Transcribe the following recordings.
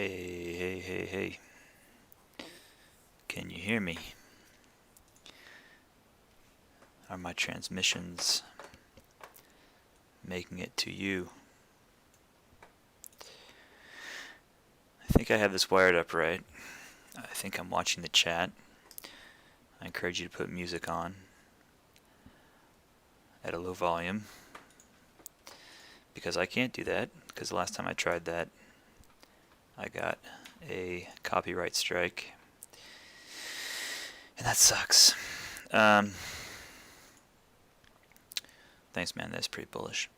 Hey, hey, hey, hey. Can you hear me? Are my transmissions making it to you? I think I have this wired up right. I think I'm watching the chat. I encourage you to put music on at a low volume because I can't do that because the last time I tried that I got a copyright strike and that sucks. Thanks, man. That's pretty bullish.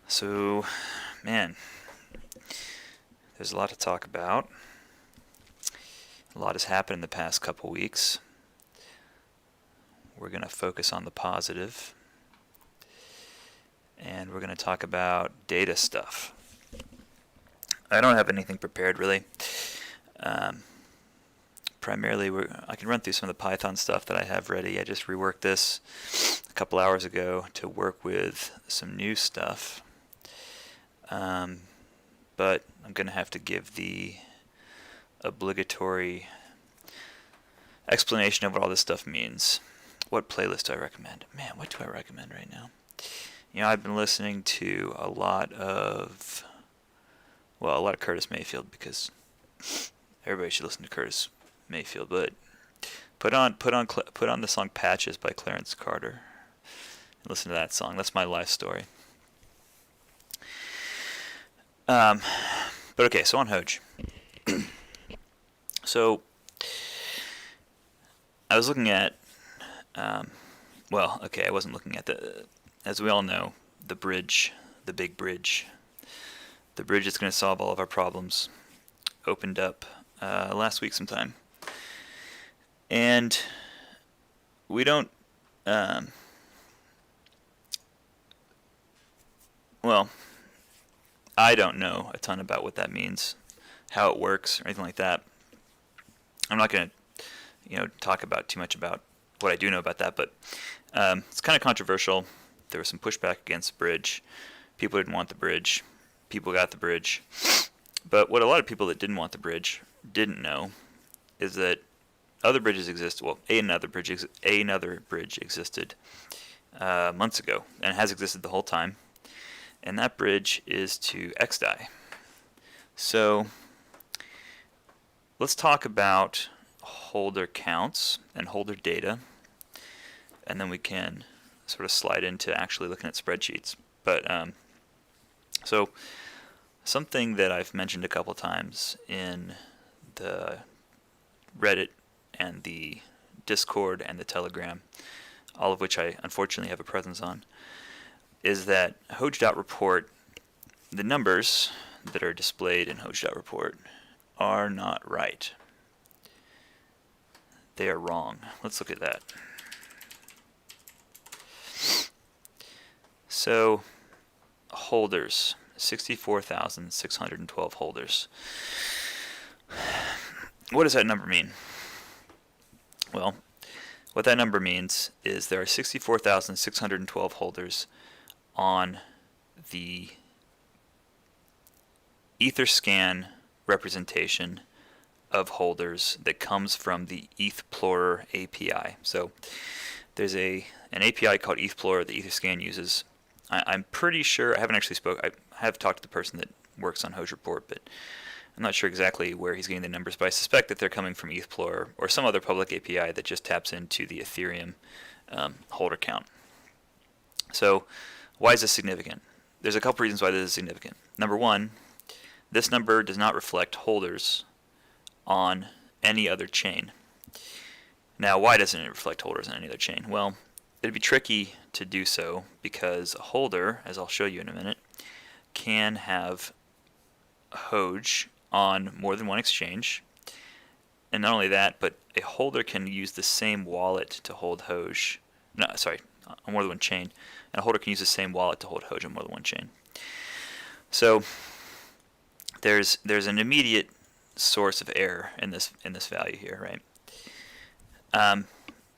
So, man, there's a lot to talk about. A lot has happened in the past couple weeks. We're going to focus on the positive, and we're going to talk about data stuff. I don't have anything prepared, really. Primarily, I can run through some of the Python stuff that I have ready. I just reworked this a couple hours ago to work with some new stuff. But I'm going to have to give the obligatory explanation of what all this stuff means. What playlist do I recommend? Man, what do I recommend right now? You know, I've been listening to a lot of Curtis Mayfield because everybody should listen to Curtis Mayfield. But put on the song "Patches" by Clarence Carter and listen to that song. That's my life story. But okay, so on Hoj. So I was looking at, I wasn't looking at as we all know, the bridge, the big bridge. The bridge that's going to solve all of our problems opened up last week sometime. And we don't, I don't know a ton about what that means, how it works, or anything like that. I'm not going to, talk about too much about what I do know about that, but it's kind of controversial. There was some pushback against the bridge. People didn't want the bridge. People got the bridge. But what a lot of people that didn't want the bridge didn't know is that other bridges exist. Well, another bridge existed months ago and has existed the whole time. And that bridge is to XDAI. So let's talk about holder counts and holder data, and then we can sort of slide into actually looking at spreadsheets. But so something that I've mentioned a couple times in the Reddit and the Discord and the Telegram, all of which I unfortunately have a presence on, is that Hoj.report, the numbers that are displayed in Hoj.report are not right. They are wrong. Let's look at that. So, holders, 64,612 holders. What does that number mean? Well, what that number means is there are 64,612 holders on the Etherscan representation of holders that comes from the ETHPlorer API. So there's an API called ETHPlorer that Etherscan uses. I'm pretty sure, I haven't actually I have talked to the person that works on Hoj Report, but I'm not sure exactly where he's getting the numbers, but I suspect that they're coming from ETHPlorer or some other public API that just taps into the Ethereum holder count. So why is this significant? There's a couple reasons why this is significant. Number one, this number does not reflect holders on any other chain. Now, why doesn't it reflect holders on any other chain? Well, it'd be tricky to do so because a holder, as I'll show you in a minute, can have Hoj on more than one exchange. And not only that, but a holder can use the same wallet to hold Hoj. On more than one chain. And a holder can use the same wallet to hold Hoj on more than one chain. So there's an immediate source of error in this value here, right?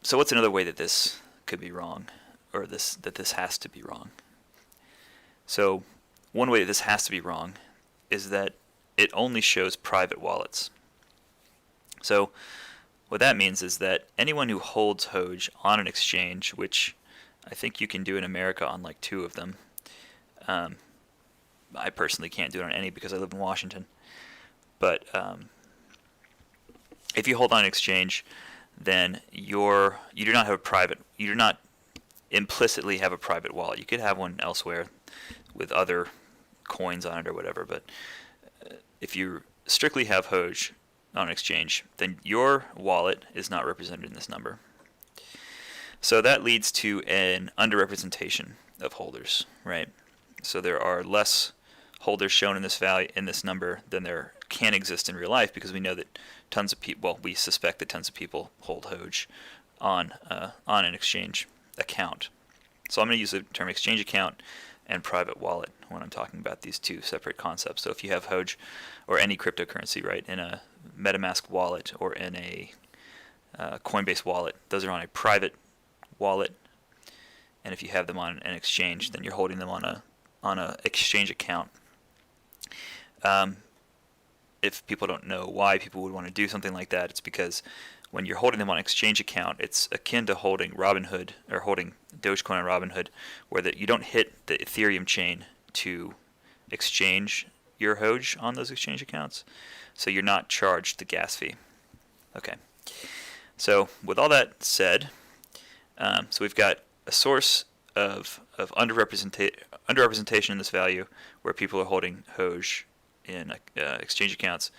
So what's another way that this could be wrong, or that this has to be wrong? So one way that this has to be wrong is that it only shows private wallets. So what that means is that anyone who holds Hoj on an exchange, which I think you can do in America on like 2 of them. I personally can't do it on any because I live in Washington. But if you hold on an exchange, then you do not implicitly have a private wallet. You could have one elsewhere with other coins on it or whatever, but if you strictly have Hoj on an exchange, then your wallet is not represented in this number. So that leads to an underrepresentation of holders, right? So there are less holders shown in this value in this number than there can exist in real life, because we know that tons of people, well, we suspect that tons of people hold Hoj on an exchange account. So I'm going to use the term exchange account and private wallet when I'm talking about these 2 separate concepts. So if you have Hoj or any cryptocurrency, right, in a MetaMask wallet or in a Coinbase wallet, those are on a private wallet, and if you have them on an exchange, then you're holding them on a exchange account. If people don't know why people would want to do something like that, it's because when you're holding them on an exchange account, it's akin to holding Robinhood or holding Dogecoin on Robinhood, where you don't hit the Ethereum chain to exchange your Hoj on those exchange accounts, so you're not charged the gas fee. Okay, so with all that said, so we've got a source of underrepresentation in this value where people are holding Hoj in exchange accounts.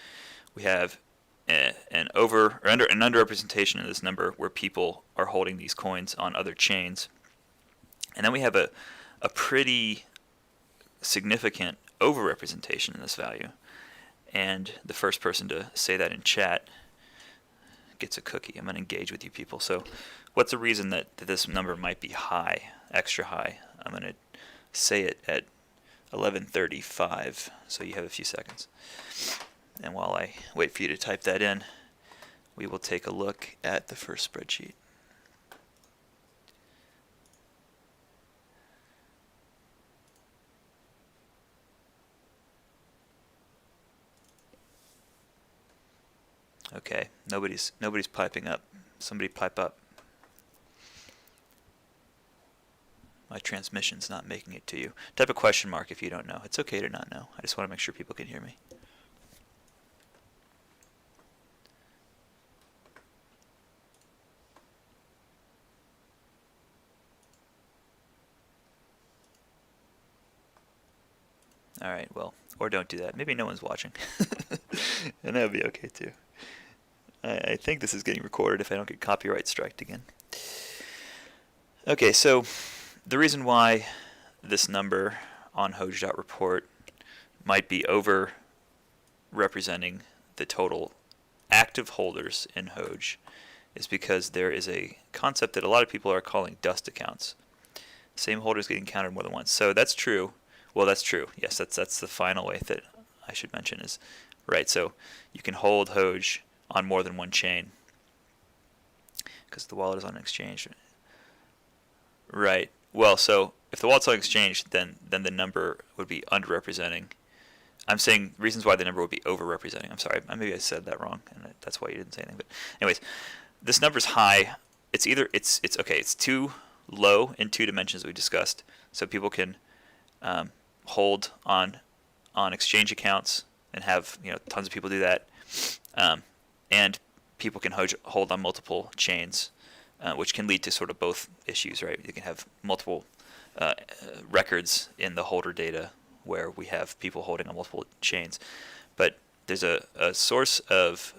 We have an underrepresentation in this number where people are holding these coins on other chains. And then we have a pretty significant overrepresentation in this value. And the first person to say that in chat gets a cookie. I'm going to engage with you people. So what's the reason that this number might be high, extra high? I'm going to say it at 11:35, so you have a few seconds. And while I wait for you to type that in, we will take a look at the first spreadsheet. Okay, nobody's piping up. Somebody pipe up. My transmission's not making it to you. Type a question mark if you don't know. It's okay to not know. I just want to make sure people can hear me. Alright, well, or don't do that. Maybe no one's watching. And that would be okay too. I think this is getting recorded if I don't get copyright striked again. Okay, so the reason why this number on Hoj.report might be over representing the total active holders in Hoj is because there is a concept that a lot of people are calling dust accounts. Same holders getting counted more than once. So that's true. Well, that's true. Yes, that's the final way that I should mention is right. So you can hold Hoj on more than one chain because the wallet is on an exchange. Right. Well, so if the wallet's on exchange, then the number would be underrepresenting. I'm saying reasons why the number would be overrepresenting. I'm sorry. Maybe I said that wrong, and that's why you didn't say anything. But anyways, this number's high. It's either it's okay. It's too low in 2 dimensions we discussed, so people can hold on exchange accounts and have tons of people do that, and people can hold on multiple chains, which can lead to sort of both issues, right? You can have multiple records in the holder data where we have people holding on multiple chains, but there's a source of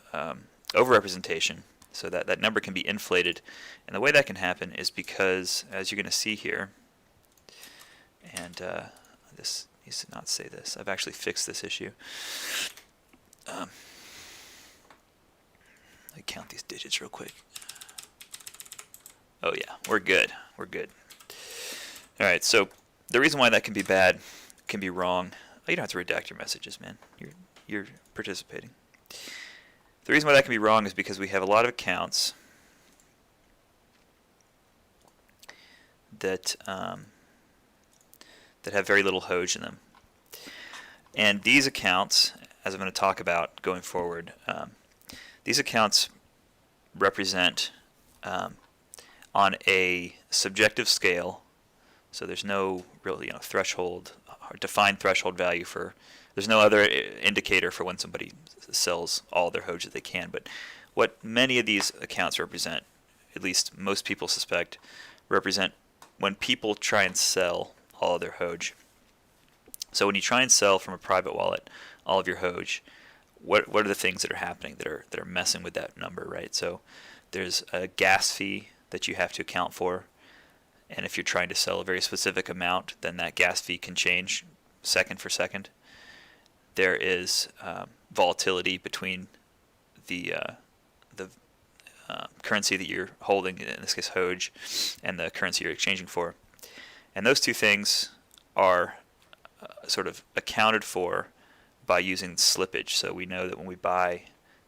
overrepresentation, so that number can be inflated, and the way that can happen is because, as you're going to see here, and this needs to not say this. I've actually fixed this issue. I count these digits real quick. Oh yeah, we're good. We're good. All right. So the reason why that can be bad, can be wrong. Oh, you don't have to redact your messages, man. You're participating. The reason why that can be wrong is because we have a lot of accounts that that have very little Hoj in them. And these accounts as I'm going to talk about going forward, these accounts represent on a subjective scale. So there's no real threshold or defined threshold value for. There's no other indicator for when somebody sells all their Hoj that they can. But what many of these accounts represent, at least most people suspect, represent when people try and sell all of their Hoj. So when you try and sell from a private wallet all of your Hoj, what are the things that are happening that are messing with that number, right? So there's a gas fee that you have to account for, and if you're trying to sell a very specific amount, then that gas fee can change second for second. There is volatility between the currency that you're holding, in this case Hoj, and the currency you're exchanging for. And those two things are sort of accounted for by using slippage. So we know that when we buy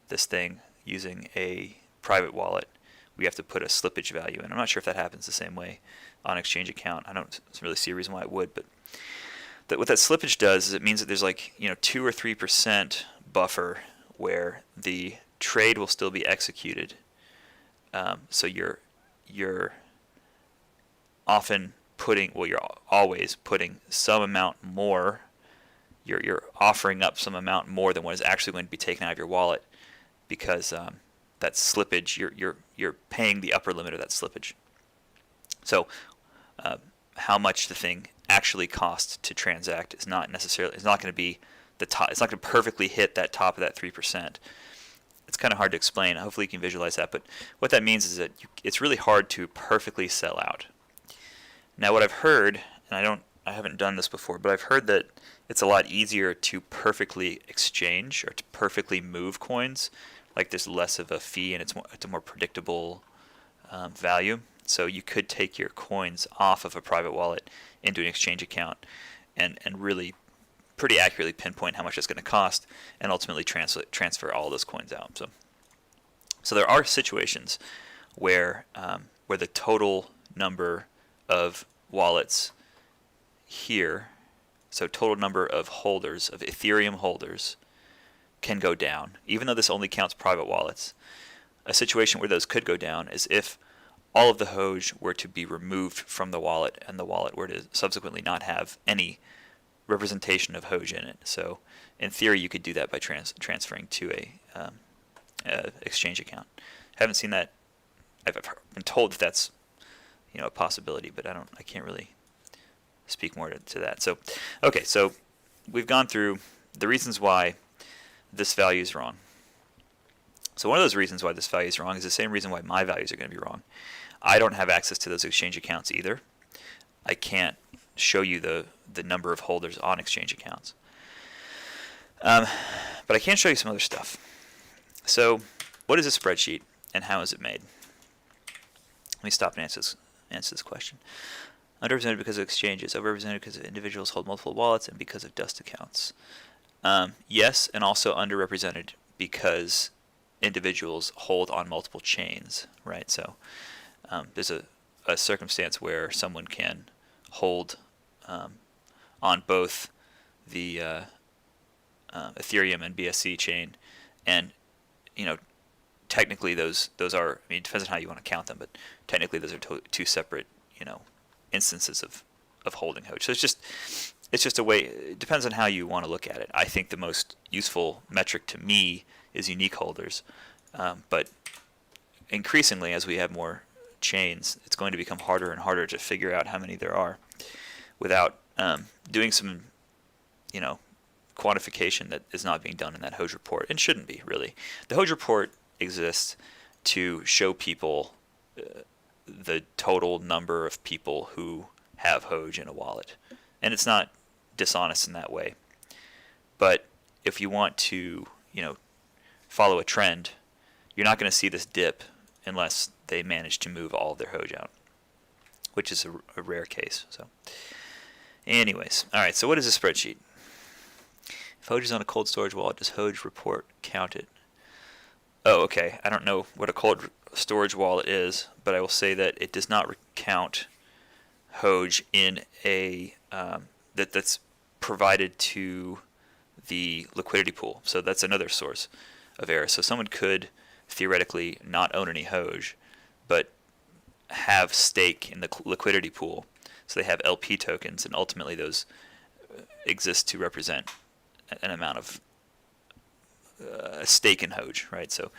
this thing using a private wallet, we have to put a slippage value in. I'm not sure if that happens the same way on exchange account. I don't really see a reason why it would, but what that slippage does is it means that there's 2 or 3% buffer where the trade will still be executed. So you're often you're always putting some amount more. You're offering up some amount more than what is actually going to be taken out of your wallet, because that slippage, you're paying the upper limit of that slippage. So how much the thing actually costs to transact is not going to be the top. It's not going to perfectly hit that top of that 3%. It's kind of hard to explain. Hopefully you can visualize that. But what that means is that it's really hard to perfectly sell out. Now what I've heard, and I haven't done this before, but I've heard that it's a lot easier to perfectly exchange or to perfectly move coins. Like there's less of a fee and it's a more predictable value. So you could take your coins off of a private wallet into an exchange account and really pretty accurately pinpoint how much it's going to cost and ultimately transfer all those coins out. So there are situations where the total number of wallets here, so total number of holders, of Ethereum holders, can go down, even though this only counts private wallets. A situation where those could go down is if all of the Hoj were to be removed from the wallet and the wallet were to subsequently not have any representation of Hoj in it. So in theory you could do that by transferring to a exchange account. Haven't seen that. I've been told that that's a possibility, but I can't really speak more to that. So okay, so we've gone through the reasons why this value is wrong. So one of those reasons why this value is wrong is the same reason why my values are going to be wrong. I don't have access to those exchange accounts either. I can't show you the number of holders on exchange accounts. But I can show you some other stuff. So what is a spreadsheet and how is it made? Let me stop and answer this question. Underrepresented because of exchanges, overrepresented because of individuals hold multiple wallets, and because of dust accounts. Yes, and also underrepresented because individuals hold on multiple chains, right? So there's a circumstance where someone can hold on both the Ethereum and BSC chain, and technically those are, it depends on how you want to count them, but technically those are two separate instances of holding Hoj. So it's just a way. It depends on how you want to look at it. I think the most useful metric to me is unique holders, but increasingly as we have more chains, it's going to become harder and harder to figure out how many there are without doing some quantification that is not being done in that Hoj report, and shouldn't be, really. The Hoj report exists to show people the total number of people who have Hoj in a wallet, and it's not dishonest in that way. But if you want to follow a trend, you're not going to see this dip unless they manage to move all of their Hoj out, which is a rare case. So anyways, all right, so what is a spreadsheet? If Hoj is on a cold storage wallet, does Hoj report count it? Oh, okay. I don't know what a cold storage wallet is, but I will say that it does not count Hoj in a that's provided to the liquidity pool. So that's another source of error. So someone could theoretically not own any Hoj, but have stake in the liquidity pool. So they have LP tokens, and ultimately those exist to represent an amount of a stake in Hoj, right? So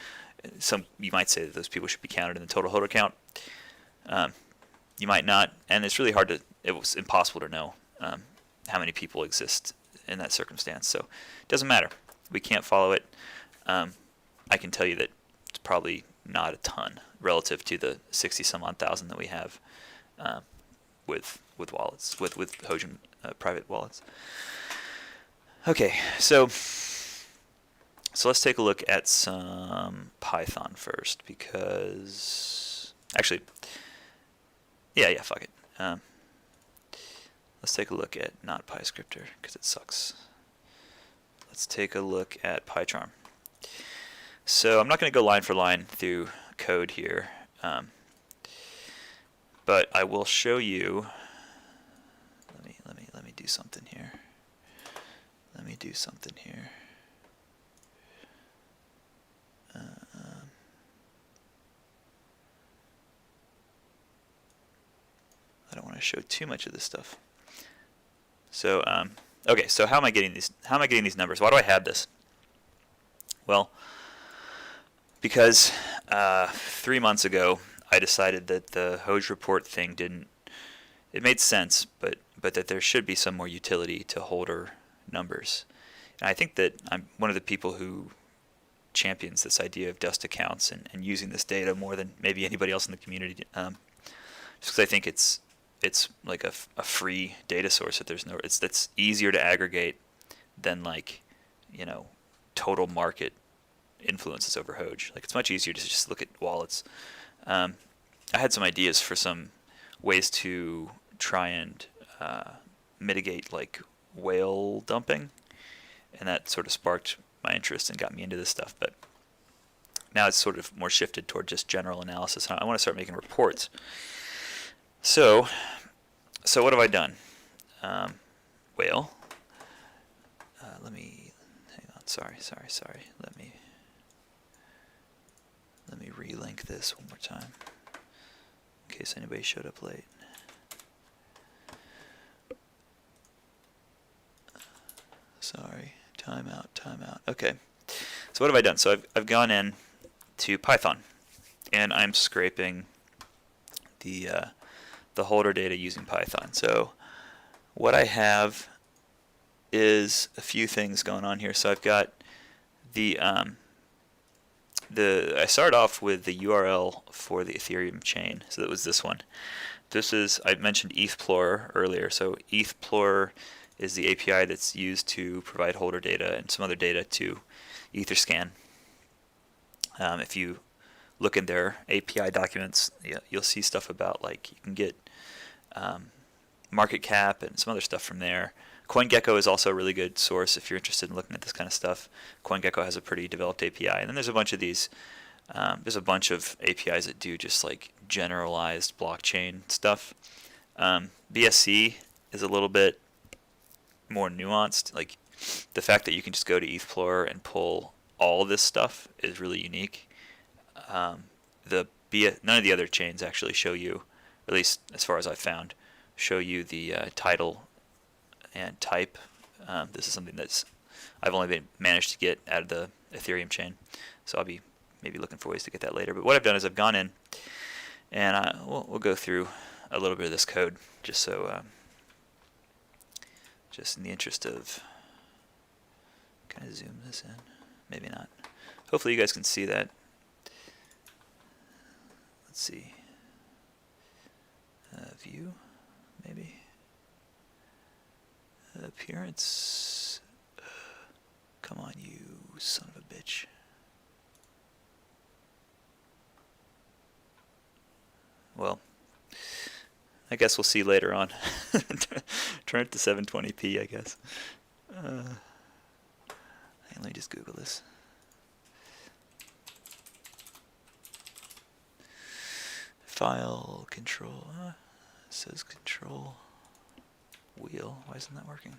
you might say that those people should be counted in the total holder count. You might not, and it's really hard to. It was impossible to know how many people exist in that circumstance. So it doesn't matter. We can't follow it. I can tell you that it's probably not a ton relative to the 60 some odd thousand that we have with wallets, with Hoj private wallets. Okay, so let's take a look at some Python first, because actually, yeah, fuck it. Let's take a look at not PyScripter, because it sucks. Let's take a look at PyCharm. So I'm not going to go line for line through code here, but I will show you. Let me do something here. I don't want to show too much of this stuff. So okay, so how am I getting these? How am I getting these numbers? Why do I have this? Well, because 3 months ago I decided that the Hoj report thing didn't. It made sense, but that there should be some more utility to holder numbers. And I think that I'm one of the people who champions this idea of dust accounts and using this data more than maybe anybody else in the community. Just because I think it's like a free data source that that's easier to aggregate than, like, total market influences over Hoj. Like, it's much easier to just look at wallets. I had some ideas for some ways to try and mitigate, like, whale dumping, and that sort of sparked my interest and got me into this stuff. But now it's sort of more shifted toward just general analysis. I want to start making reports. So what have I done? Whale. Let me hang on. Sorry. Let me relink this one more time in case anybody showed up late. Sorry. Time out. Okay. So what have I done? So I've gone in to Python, and I'm scraping the holder data using Python. So what I have is a few things going on here. So I've got I started off with the URL for the Ethereum chain. So that was this one. I mentioned ETHPlorer earlier. So ETHPlorer is the API that's used to provide holder data and some other data to Etherscan. If you look in their API documents, you'll see stuff about, like, you can get market cap and some other stuff from there. CoinGecko is also a really good source if you're interested in looking at this kind of stuff. CoinGecko has a pretty developed API, and then there's a bunch of these. There's a bunch of APIs that do just, like, generalized blockchain stuff. BSC is a little bit more nuanced. Like, the fact that you can just go to ETHPlorer and pull all of this stuff is really unique. None of the other chains actually show you, at least as far as I've found, show you the title and type. This is something that's I've only managed to get out of the Ethereum chain, so I'll be maybe looking for ways to get that later. But what I've done is I've gone in, and we'll go through a little bit of this code just so just in the interest of, can I zoom this in? Maybe not. Hopefully you guys can see that. Let's see. View, maybe. Appearance. Come on, you son of a bitch. Well, I guess we'll see later on. Turn it to 720p, I guess. Let me just Google this. File control. It says control wheel. Why isn't that working?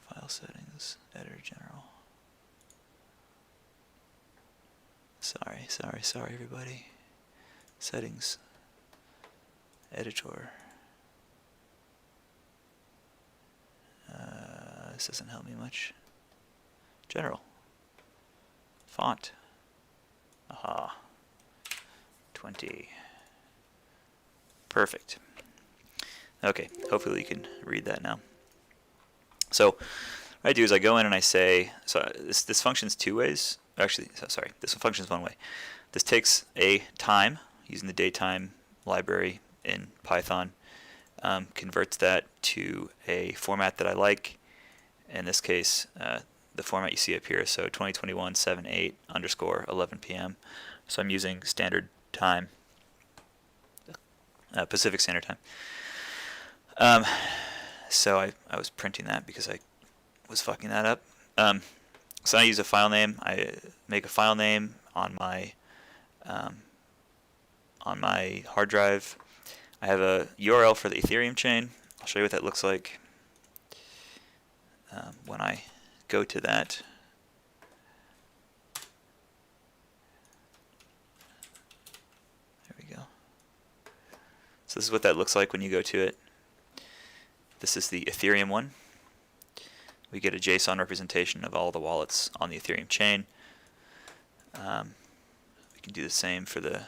File settings, editor general. Sorry everybody. Settings, editor. This doesn't help me much. General. Font. Aha. 20. Perfect. Okay, hopefully you can read that now. So what I do is I go in and I say, so this functions two ways. Actually, sorry, this functions one way. This takes a time using the datetime library in Python, converts that to a format that I like. In this case, the format you see up here, so 2021 7/8 _ 11 p.m. So I'm using standard time, Pacific Standard Time. So I was printing that because I was fucking that up. So I use a file name. I make a file name on my hard drive. I have a URL for the Ethereum chain. I'll show you what that looks like when I go to that. There we go. So this is what that looks like when you go to it. This is the Ethereum one. We get a JSON representation of all the wallets on the Ethereum chain. We can do the same for the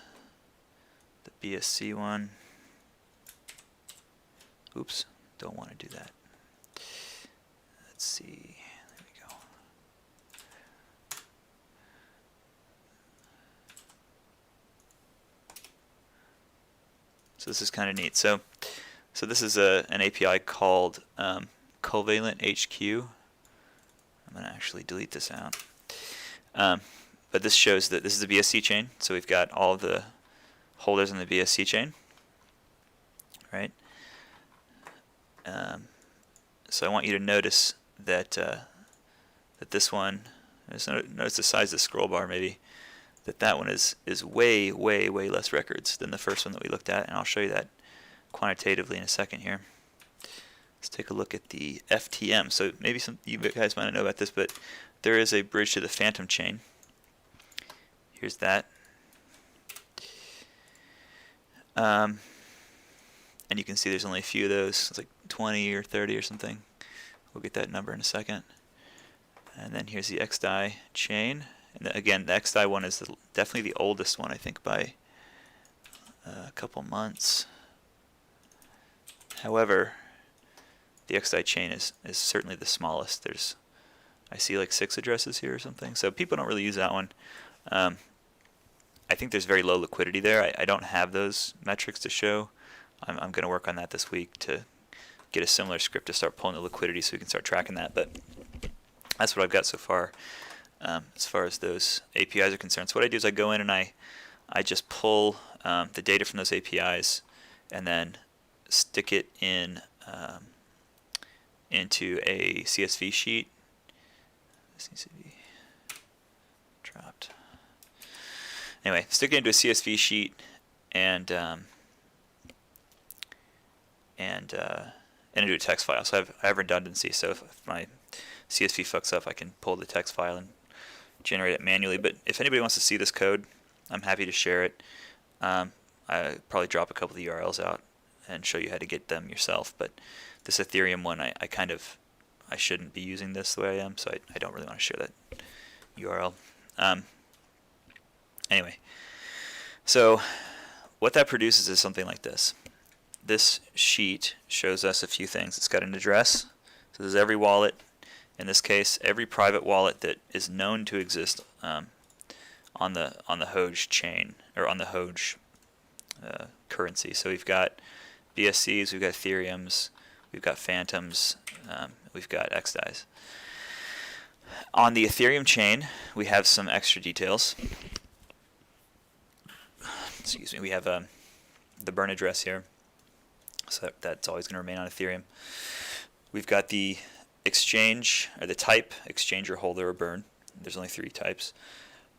BSC one. Oops, don't want to do that. Let's see. There we go. So this is kind of neat. So this is an API called Covalent HQ. I'm going to actually delete this out. But this shows that this is the BSC chain. So we've got all of the holders in the BSC chain, right? So I want you to notice that that this one, notice the size of the scroll bar maybe, that one is way less records than the first one that we looked at, and I'll show you that quantitatively in a second here. Let's take a look at the FTM. So maybe some you guys might not know about this, but there is a bridge to the Phantom chain. Here's that. And you can see there's only a few of those. It's like 20 or 30 or something. We'll get that number in a second. And then here's the XDAI chain. And again, the XDAI one is definitely the oldest one, I think, by a couple months. However, the XDAI chain is certainly the smallest. I see like 6 addresses here or something. So people don't really use that one. I think there's very low liquidity there. I don't have those metrics to show. I'm going to work on that this week to get a similar script to start pulling the liquidity so we can start tracking that. But that's what I've got so far as far as those APIs are concerned. So what I do is I go in and I just pull the data from those APIs and then stick it in into a CSV sheet. This needs to be dropped. Anyway, stick it into a CSV sheet and into a text file. So I have redundancy. So if my CSV fucks up, I can pull the text file and generate it manually. But if anybody wants to see this code, I'm happy to share it. I probably drop a couple of the URLs out and show you how to get them yourself. But this Ethereum one, I shouldn't be using this the way I am, so I don't really want to share that URL. Anyway, so what that produces is something like this. This sheet shows us a few things. It's got an address. So this is every wallet. In this case, every private wallet that is known to exist on the Hoj chain, or on the Hoj currency. So we've got BSCs, we've got Ethereums, we've got Phantoms, we've got XDAIs. On the Ethereum chain, we have some extra details. Excuse me. We have the burn address here. So that's always going to remain on Ethereum. We've got the exchange, or the type, exchanger, holder, or burn. There's only 3 types.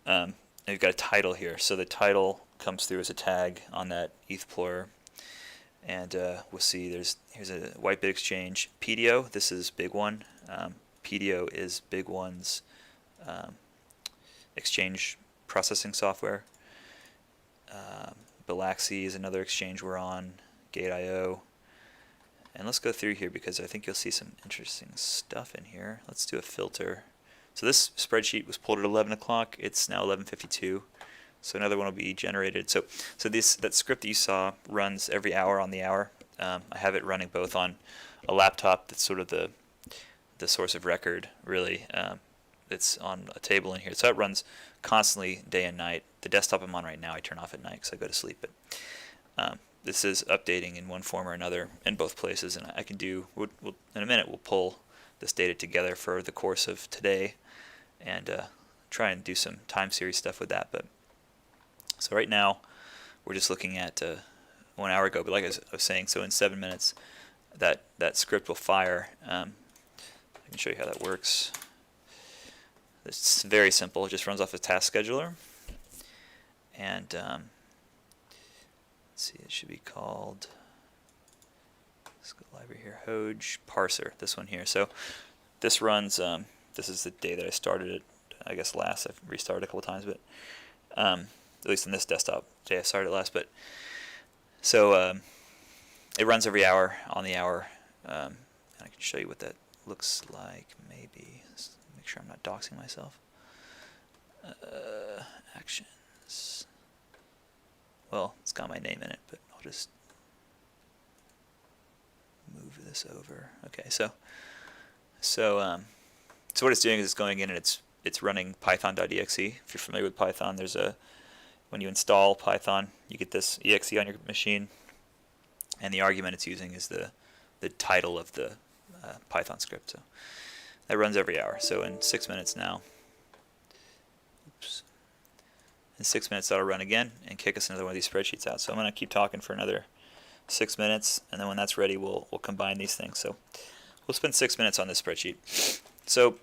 And we've got a title here. So the title comes through as a tag on that ETHplorer. And we'll see here's a Whitebit exchange. PDO, this is big one. PDO is Big One's exchange processing software. Bilaxy is another exchange we're on, Gate.io. And let's go through here because I think you'll see some interesting stuff in here. Let's do a filter. So this spreadsheet was pulled at 11 o'clock. It's now 11:52. So another one will be generated. So that script that you saw runs every hour on the hour. I have it running both on a laptop that's sort of the source of record, really. It's on a table in here. So it runs constantly day and night. The desktop I'm on right now I turn off at night because I go to sleep. But this is updating in one form or another in both places. And I can do, in a minute, we'll pull this data together for the course of today and try and do some time series stuff with that. But so right now we're just looking at 1 hour ago. But like I was saying, so in 7 minutes that script will fire. I can show you how that works. It's very simple. It just runs off a task scheduler. And let's see, it should be called, let's go library here, Hoj Parser, this one here. So this runs, this is the day that I started it, I guess last. I've restarted a couple times, but at least on this desktop day I started it last. But so it runs every hour on the hour. And I can show you what that looks like maybe. Let's make sure I'm not doxing myself. Actions. Well, it's got my name in it, but I'll just move this over. Okay, so what it's doing is it's going in and it's running python.exe. If you're familiar with Python, when you install Python, you get this exe on your machine, and the argument it's using is the title of the Python script. So that runs every hour. So in 6 minutes now, in 6 minutes that'll run again and kick us another one of these spreadsheets out. So I'm going to keep talking for another 6 minutes, and then when that's ready we'll combine these things. So we'll spend 6 minutes on this spreadsheet. So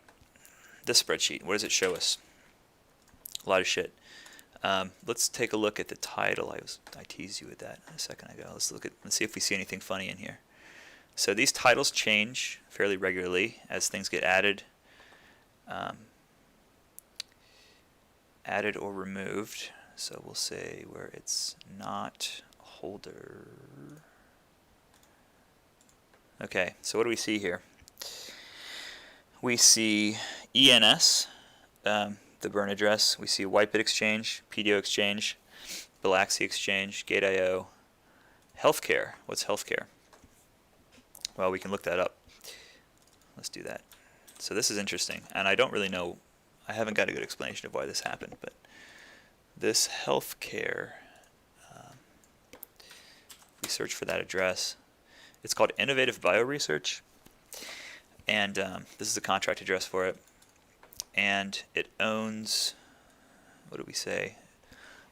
this spreadsheet, what does it show us? A lot of shit. Let's take a look at the title. I teased you with that a second ago. Let's see if we see anything funny in here. So these titles change fairly regularly as things get added or removed. So we'll say where it's not a holder. Okay, so what do we see here? We see ENS, the burn address. We see Whitebit Exchange, PDO Exchange, Bilaxy Exchange, Gate.io, Healthcare. What's healthcare? Well, we can look that up. Let's do that. So this is interesting, and I don't really know. I haven't got a good explanation of why this happened, but this healthcare, we search for that address. It's called Innovative Bioresearch, and this is the contract address for it. And it owns, what do we say,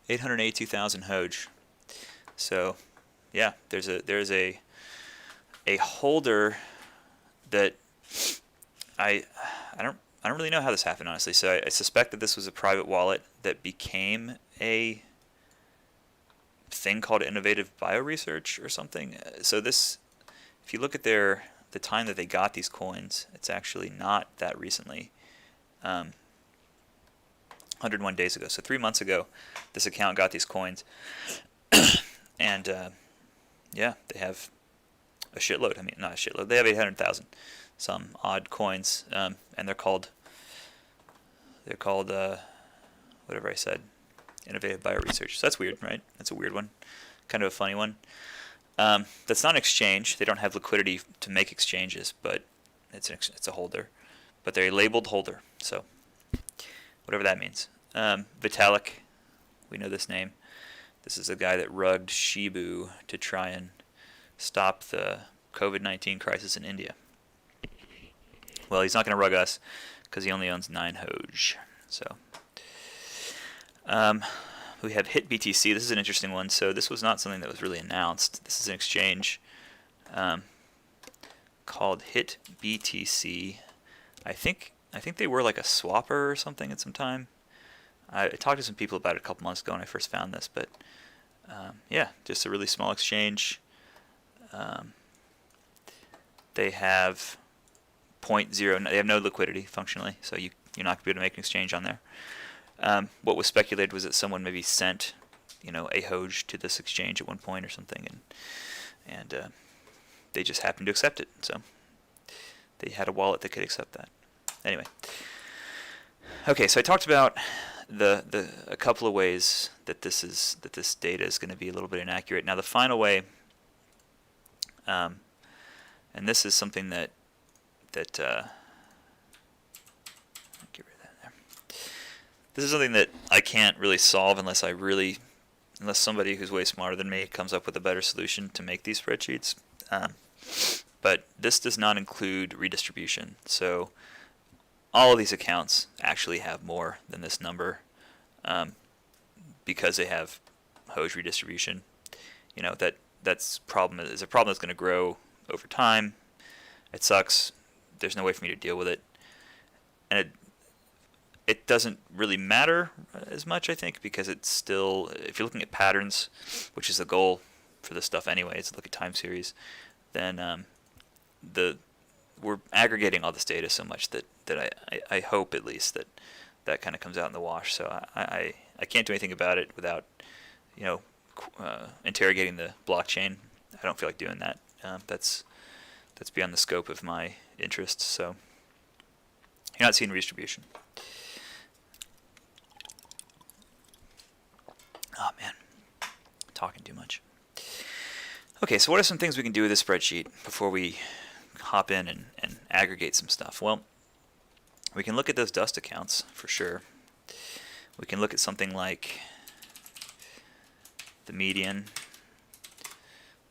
882,000 Hoj. So, yeah, there's a holder that I don't really know how this happened, honestly. So I suspect that this was a private wallet that became a thing called Innovative Bioresearch or something. So this, if you look at the time that they got these coins, it's actually not that recently. 101 days ago. So 3 months ago, this account got these coins, and yeah, they have a shitload. I mean, not a shitload. They have 800,000, some odd coins, and they're called whatever I said, Innovative Bioresearch. So that's weird, right? That's a weird one, kind of a funny one. That's not an exchange. They don't have liquidity to make exchanges, but it's a holder. But they're a labeled holder, so whatever that means. Vitalik, we know this name. This is a guy that rugged Shibu to try and stop the COVID-19 crisis in India. Well, he's not going to rug us because he only owns 9 Hoj. So we have HitBTC. This is an interesting one. So this was not something that was really announced. This is an exchange called HitBTC. I think they were like a swapper or something at some time. I talked to some people about it a couple months ago when I first found this, but yeah, just a really small exchange. They have .0. They have no liquidity functionally, so you're not going to be able to make an exchange on there. What was speculated was that someone maybe sent, a Hoj to this exchange at one point or something, and they just happened to accept it. So they had a wallet that could accept that. Anyway, okay. So I talked about a couple of ways that this data is going to be a little bit inaccurate. Now the final way, and this is something that get rid of that there. This is something that I can't really solve unless somebody who's way smarter than me comes up with a better solution to make these spreadsheets. But this does not include redistribution. So all of these accounts actually have more than this number because they have Hoj redistribution. That's a problem that's going to grow over time. It sucks. There's no way for me to deal with it, and it doesn't really matter as much, I think, because it's still, if you're looking at patterns, which is the goal for this stuff anyway, is to look at time series, then we're aggregating all this data so much that I hope at least that kind of comes out in the wash. So I can't do anything about it without interrogating the blockchain. I don't feel like doing that. That's beyond the scope of my interests. So you're not seeing redistribution. Oh man, talking too much. Okay, so what are some things we can do with this spreadsheet before we hop in and aggregate some stuff? Well, we can look at those dust accounts for sure. We can look at something like the median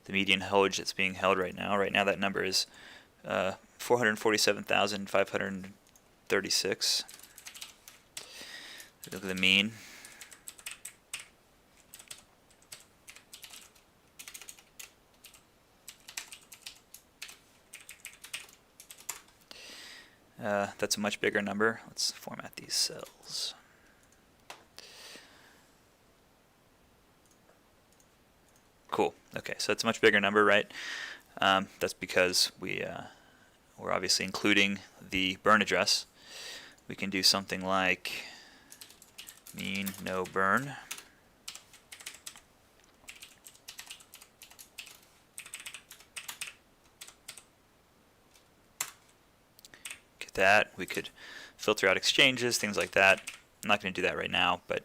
Hoj that's being held right now. Right now that number is 447,536. Look at the mean. That's a much bigger number. Let's format these cells. Cool. Okay, so that's a much bigger number, right? That's because we're obviously including the burn address. We can do something like mean no burn. Get that. We could filter out exchanges, things like that. I'm not going to do that right now, but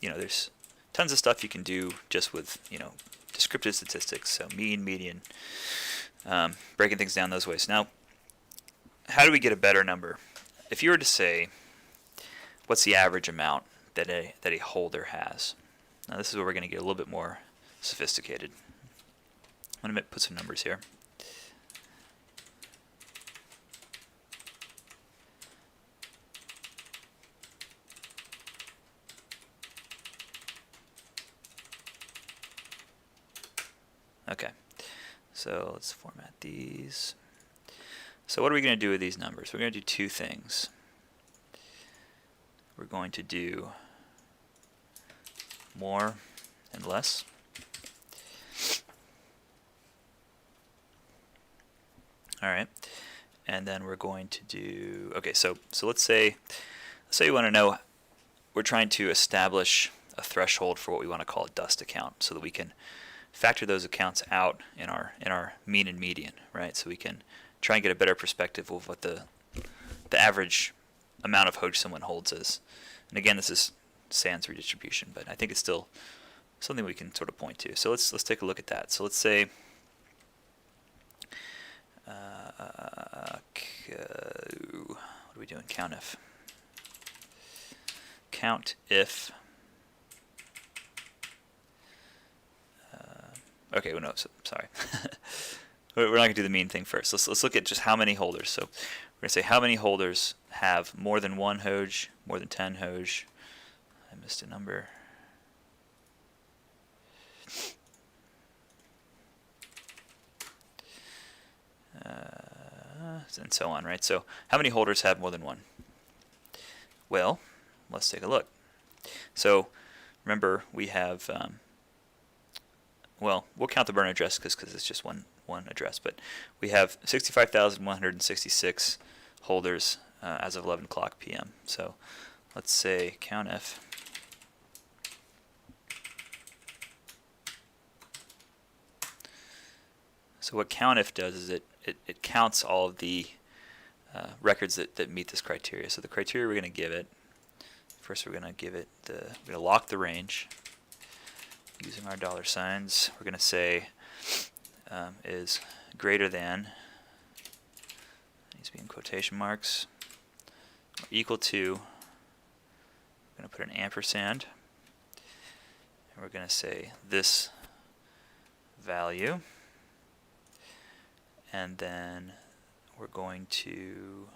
there's tons of stuff you can do just with descriptive statistics. So mean, median, breaking things down those ways. Now, how do we get a better number? If you were to say, what's the average amount that a holder has? Now this is where we're going to get a little bit more sophisticated. I'm going to put some numbers here. Okay, so let's format these. So what are we going to do with these numbers? We're going to do two things. We're going to do more and less. All right, and then we're going to do, okay, so let's say you want to know, we're trying to establish a threshold for what we want to call a dust account so that we can factor those accounts out in our mean and median, right? So we can try and get a better perspective of what the average amount of Hoj someone holds is. And again, this is sans redistribution, but I think it's still something we can sort of point to. So let's take a look at that. So let's say what are we doing? Count if okay, well, no, sorry. We're not going to do the mean thing first. Let's look at just how many holders. So we're going to say how many holders have more than one Hoj, more than 10 Hoj. I missed a number. And so on, right? So how many holders have more than one? Well, let's take a look. So remember, we have well, we'll count the burn address because it's just one address, but we have 65,166 holders as of 11 o'clock p.m. So let's say COUNTIF So what COUNTIF does is it counts all of the records that meet this criteria. So the criteria we're going to give it, first we're going to give it we're going to lock the range using our dollar signs. We're going to say is greater than, needs to be in quotation marks, or equal to, we're going to put an ampersand, and we're going to say this value, and then we're going to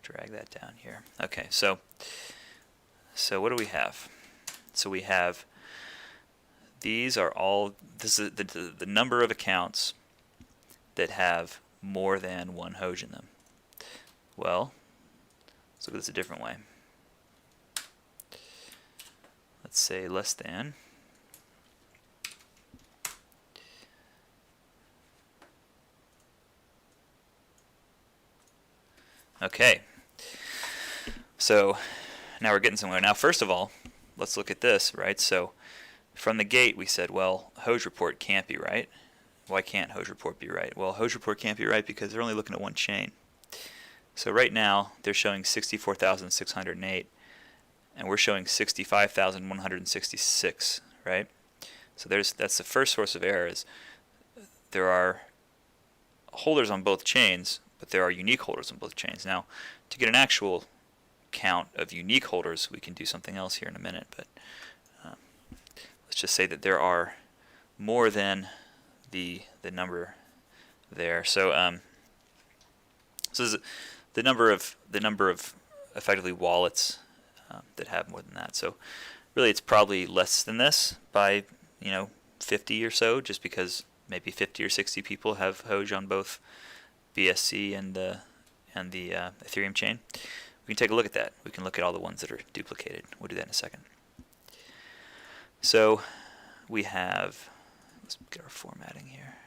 drag that down here. Okay, so what do we have? So we have, these are all, this is the number of accounts that have more than one Hoj in them. Well, let's look at this a different way. Let's say less than. Okay, so now we're getting somewhere. Now, first of all, let's look at this, right? So from the gate, we said, well, Hoj report can't be right. Why can't Hoj report be right? Well, Hoj report can't be right because they're only looking at one chain. So right now, they're showing 64,608, and we're showing 65,166, right? So that's the first source of error, is there are holders on both chains, but there are unique holders on both chains. Now, to get an actual count of unique holders, we can do something else here in a minute, but let's just say that there are more than the number there. So so this is the number of effectively wallets that have more than that. So really, it's probably less than this by 50 or so, just because maybe 50 or 60 people have Hoj on both BSC and the Ethereum chain. We can take a look at that. We can look at all the ones that are duplicated. We'll do that in a second. So we have, let's get our formatting here.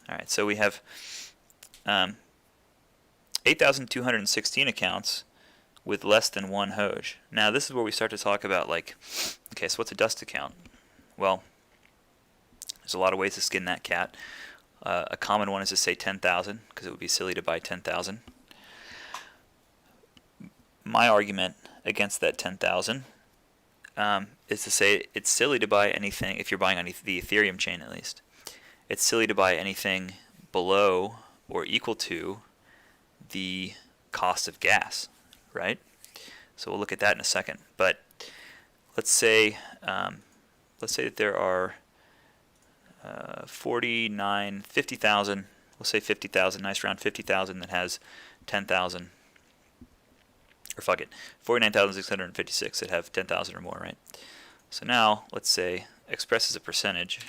All right, so we have 8,216 accounts with less than one Hoj. Now this is where we start to talk about, like, okay, so what's a dust account? Well, there's a lot of ways to skin that cat. A common one is to say 10,000, because it would be silly to buy 10,000. My argument against that 10,000 is to say it's silly to buy anything, if you're buying on the Ethereum chain at least, it's silly to buy anything below or equal to the cost of gas, right? So we'll look at that in a second. But let's say that there are 50,000, we'll say 50,000, nice round 50,000 that has 10,000, or fuck it, 49,656 that have 10,000 or more, right? So now, let's say, express as a percentage,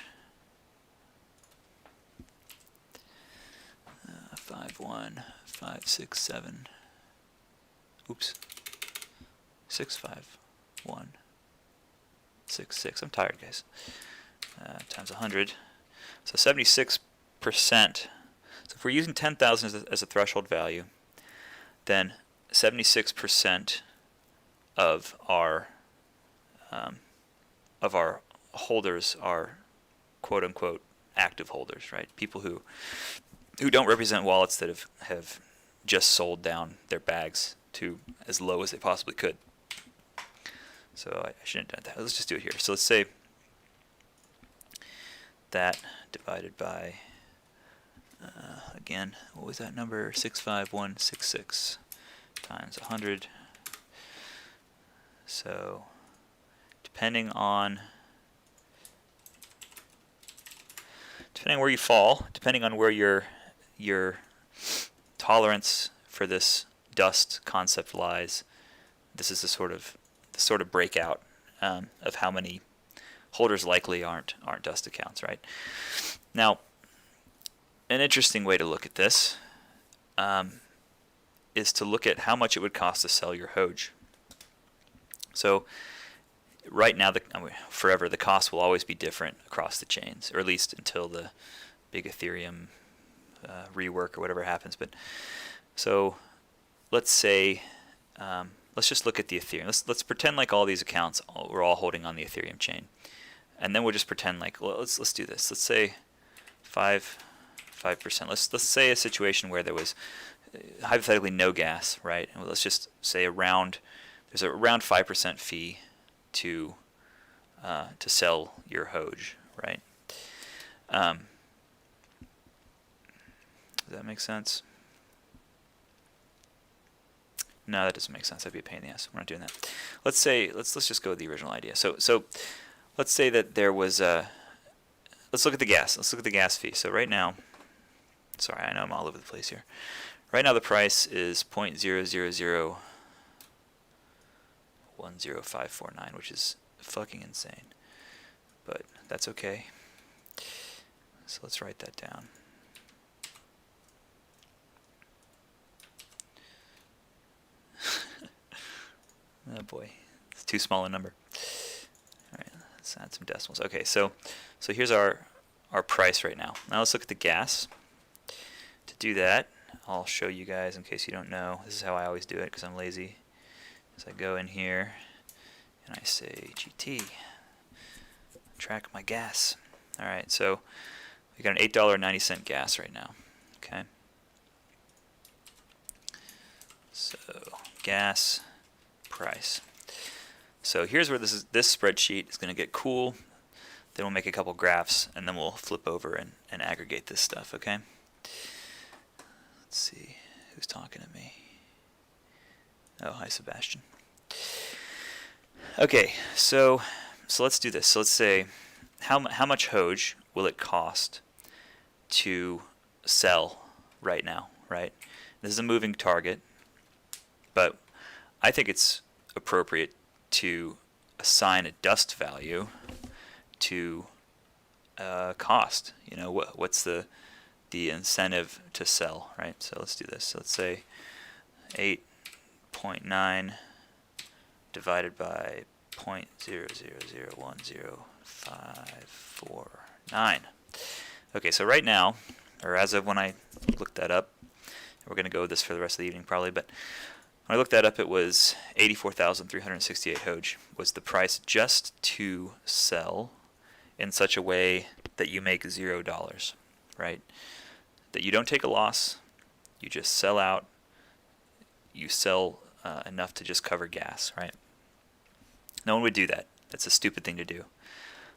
51567, oops, 65166, I'm tired, guys, times 100, so 76%. So if we're using 10,000 as a threshold value, then 76% of our holders are quote unquote active holders, right? People who don't represent wallets that have just sold down their bags to as low as they possibly could. So I shouldn't have done that. Let's just do it here. So let's say that divided by, again, what was that number? 65166 times 100. So depending on where you fall, depending on where your tolerance for this dust concept lies, this is the sort of breakout of how many holders likely aren't dust accounts, right? Now, an interesting way to look at this is to look at how much it would cost to sell your Hoj. So right now, forever, the cost will always be different across the chains, or at least until the big Ethereum rework or whatever happens. But so let's say, let's just look at the Ethereum. Let's pretend like all these accounts we're all holding on the Ethereum chain, and then we'll just pretend like, well, let's do this. Let's say 5%. Let's say a situation where there was hypothetically no gas, right? And let's just say there's a around 5% fee to sell your Hoj, right? Does that make sense? No, that doesn't make sense. That'd be a pain in the ass. We're not doing that. Let's just go with the original idea. So let's say that there was let's look at the gas. Let's look at the gas fee. So right now, sorry, I know I'm all over the place here. Right now the price is 0.000100549, which is fucking insane. But that's okay. So let's write that down. Oh boy, it's too small a number. All right, let's add some decimals. Okay, so here's our price right now. Now let's look at the gas. To do that, I'll show you guys in case you don't know. This is how I always do it because I'm lazy. So I go in here and I say GT, track my gas. All right, so we got an $8.90 gas right now. Okay. So gas price. So here's where this spreadsheet is going to get cool. Then we'll make a couple graphs and then we'll flip over and aggregate this stuff, okay? Let's see who's talking to me. Oh, hi Sebastian. Okay, so let's do this. So let's say how much Hoj will it cost to sell right now, right? This is a moving target, but I think it's appropriate to assign a dust value to cost. You know, what's the incentive to sell, right? So let's do this. So let's say 8.9 divided by 0.000105549. Okay, so right now, or as of when I looked that up, we're going to go with this for the rest of the evening probably, but when I looked that up, it was 84,368 Hoj was the price just to sell in such a way that you make $0, right? That you don't take a loss, you just sell out, you sell enough to just cover gas, right? No one would do that. That's a stupid thing to do.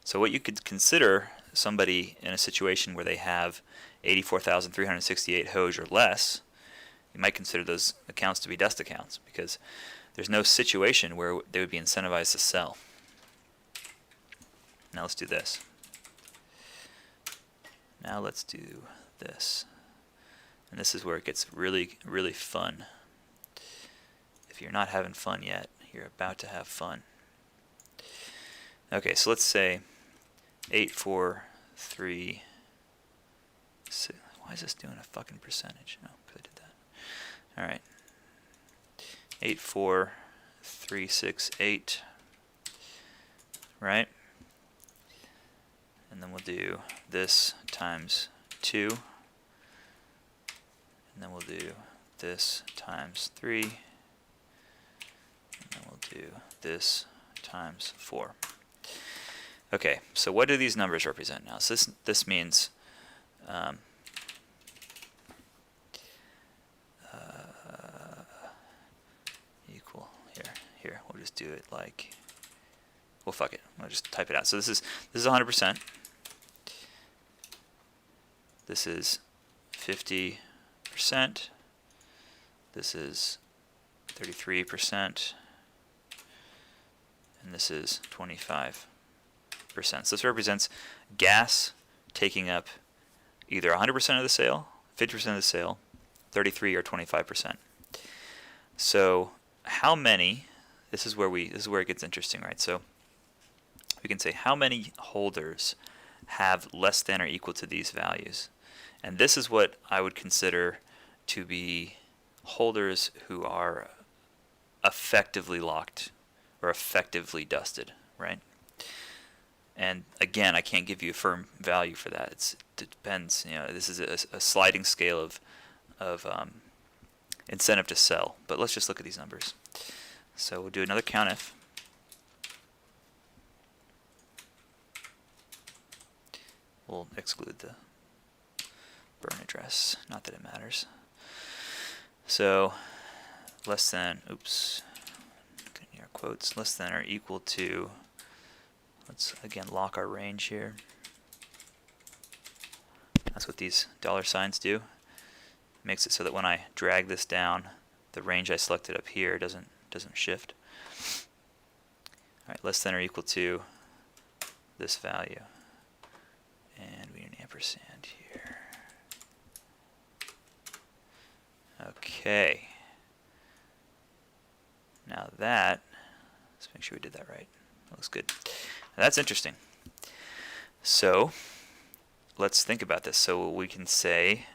So what you could consider somebody in a situation where they have 84,368 Hoj or less, you might consider those accounts to be dust accounts because there's no situation where they would be incentivized to sell. Now let's do this. Now let's do this. And this is where it gets really, really fun. If you're not having fun yet, you're about to have fun. Okay, so let's say 843. Why is this doing a fucking percentage? No, because I did that. All right. 84368. Right? And then we'll do this times 2. And then we'll do this times 3. And then we'll do this times 4. Okay, so what do these numbers represent now? So this means equal here. We'll just do it like, well, fuck it. I'll just type it out. So this is 100%. This is 50%. This is 33%. And this is 25%. So this represents gas taking up either 100% of the sale, 50% of the sale, 33 or 25%. So how many? This is where it gets interesting, right? So we can say how many holders have less than or equal to these values, and this is what I would consider to be holders who are effectively locked or effectively dusted, right? And again, I can't give you a firm value for that. It depends. This is a sliding scale of incentive to sell. But let's just look at these numbers. So we'll do another COUNTIF. We'll exclude the burn address. Not that it matters. So less than, oops, our quotes, less than or equal to, let's again lock our range here. That's what these dollar signs do. Makes it so that when I drag this down, the range I selected up here doesn't shift. All right, less than or equal to this value. And we need an ampersand here. Okay. Now that, let's make sure we did that right. That looks good. Now that's interesting. So let's think about this. So we can say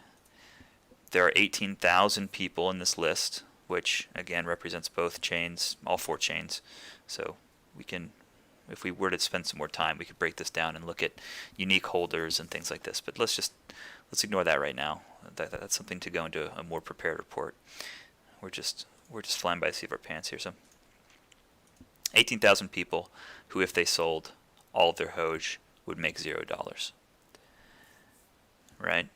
there are 18,000 people in this list, which again represents both chains, all 4 chains. So we can, if we were to spend some more time, we could break this down and look at unique holders and things like this. But let's ignore that right now. That's something to go into a more prepared report. We're just flying by the seat of our pants here. So 18,000 people who, if they sold all of their Hoj, would make $0, right?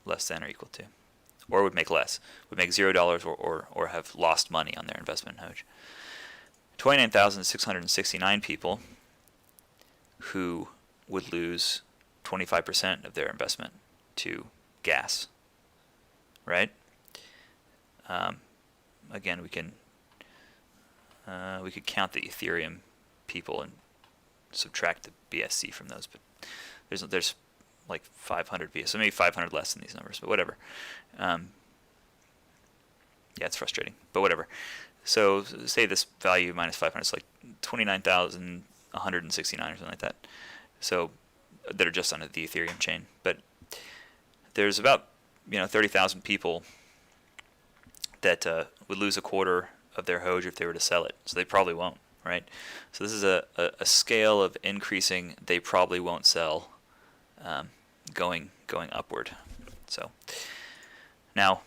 Less than or equal to, or would make less, would make $0 or have lost money on their investment in Hoj. 29,669 people who would lose 25% of their investment to gas, right? Again, we could count the Ethereum people and subtract the BSC from those, but there's like 500 BSC, so maybe 500 less than these numbers, but whatever. Yeah, it's frustrating, but whatever. So say this value minus 500 is like 29,169 or something like that. So that are just on the Ethereum chain, but there's about 30,000 people that would lose a quarter of their Hoj if they were to sell it. So they probably won't, right? So this is a scale of increasing they probably won't sell, going upward. So now,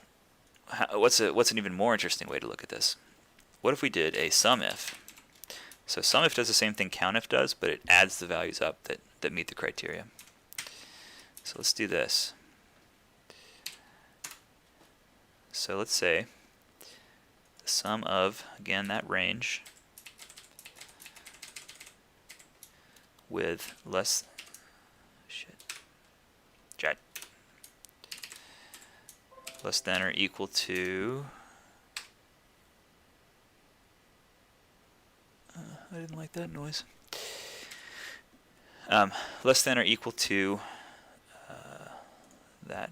what's an even more interesting way to look at this? What if we did a SUMIF? So SUMIF does the same thing COUNTIF does, but it adds the values up that meet the criteria. So let's do this. So let's say the sum of, again, that range with less than or equal to, I didn't like that noise, less than or equal to that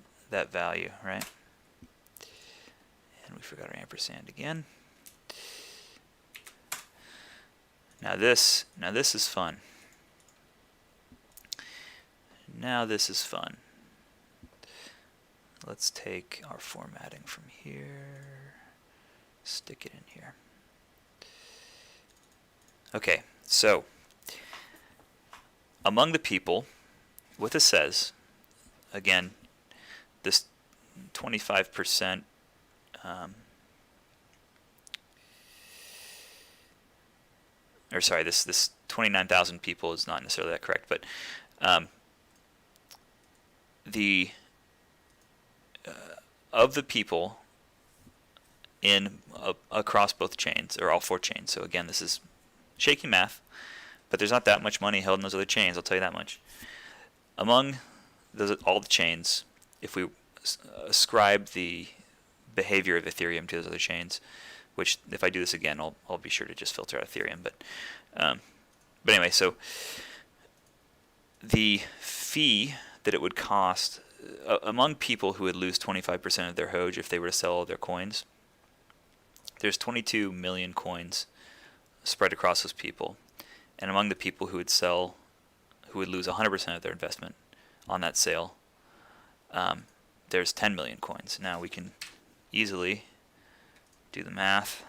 value, right? And we forgot our ampersand again. Now this is fun. Now this is fun. Let's take our formatting from here, stick it in here. Okay, so among the people, what this says, again, this 25%, or sorry, this 29,000 people is not necessarily that correct, but of the people in across both chains, or all 4 chains. So again, this is shaky math, but there's not that much money held in those other chains, I'll tell you that much. Among all the chains, if we ascribe the behavior of Ethereum to those other chains, which if I do this again, I'll be sure to just filter out Ethereum. But anyway, so the fee that it would cost among people who would lose 25% of their Hoj if they were to sell all their coins, there's 22 million coins spread across those people, and among the people who would lose 100% of their investment on that sale, there's 10 million coins. Now we can easily do the math,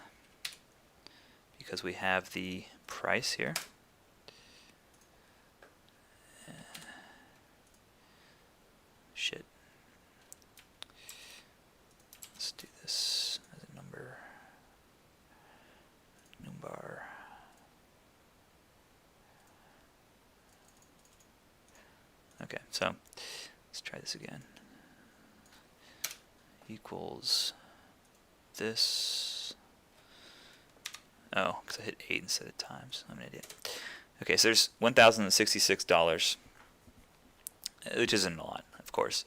because we have the price here. Shit. Let's do this as a number. Numbar. Okay, so let's try this again. Equals this. Oh, because I hit 8 instead of times. I'm an idiot. Okay, so there's $1,066, which isn't a lot, of course,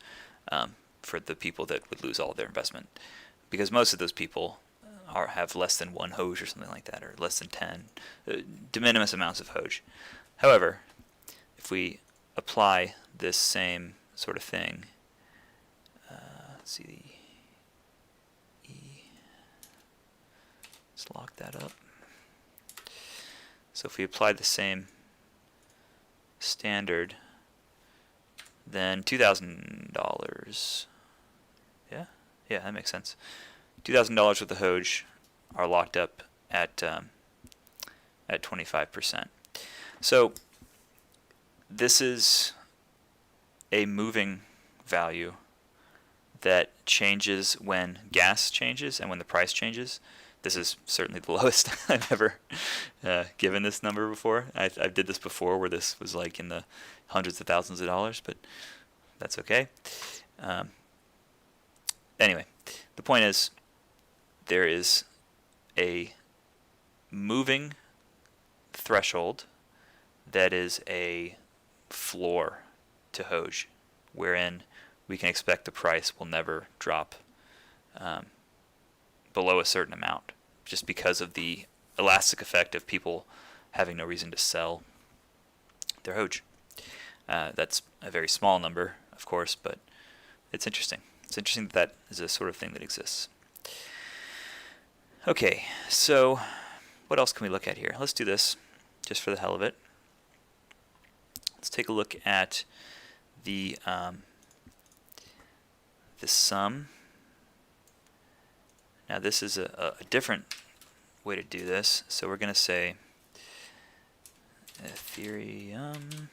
for the people that would lose all their investment, because most of those people have less than 1 Hoj or something like that, or less than 10, de minimis amounts of Hoj. However, if we apply this same sort of thing, let's see the E, let's lock that up. So if we apply the same standard, then $2,000, yeah, that makes sense. $2,000 worth of Hoj are locked up at 25%. So this is a moving value that changes when gas changes and when the price changes. This is certainly the lowest I've ever given this number before. I did this before where this was like in the hundreds of thousands of dollars, but that's okay. Anyway, the point is there is a moving threshold that is a floor to Hoj, wherein we can expect the price will never drop below a certain amount, just because of the elastic effect of people having no reason to sell their Hoj. That's a very small number, of course, but it's interesting. It's interesting that that is a sort of thing that exists. Okay, so what else can we look at here? Let's do this just for the hell of it. Let's take a look at the sum. Now this is a different way to do this. So we're going to say Ethereum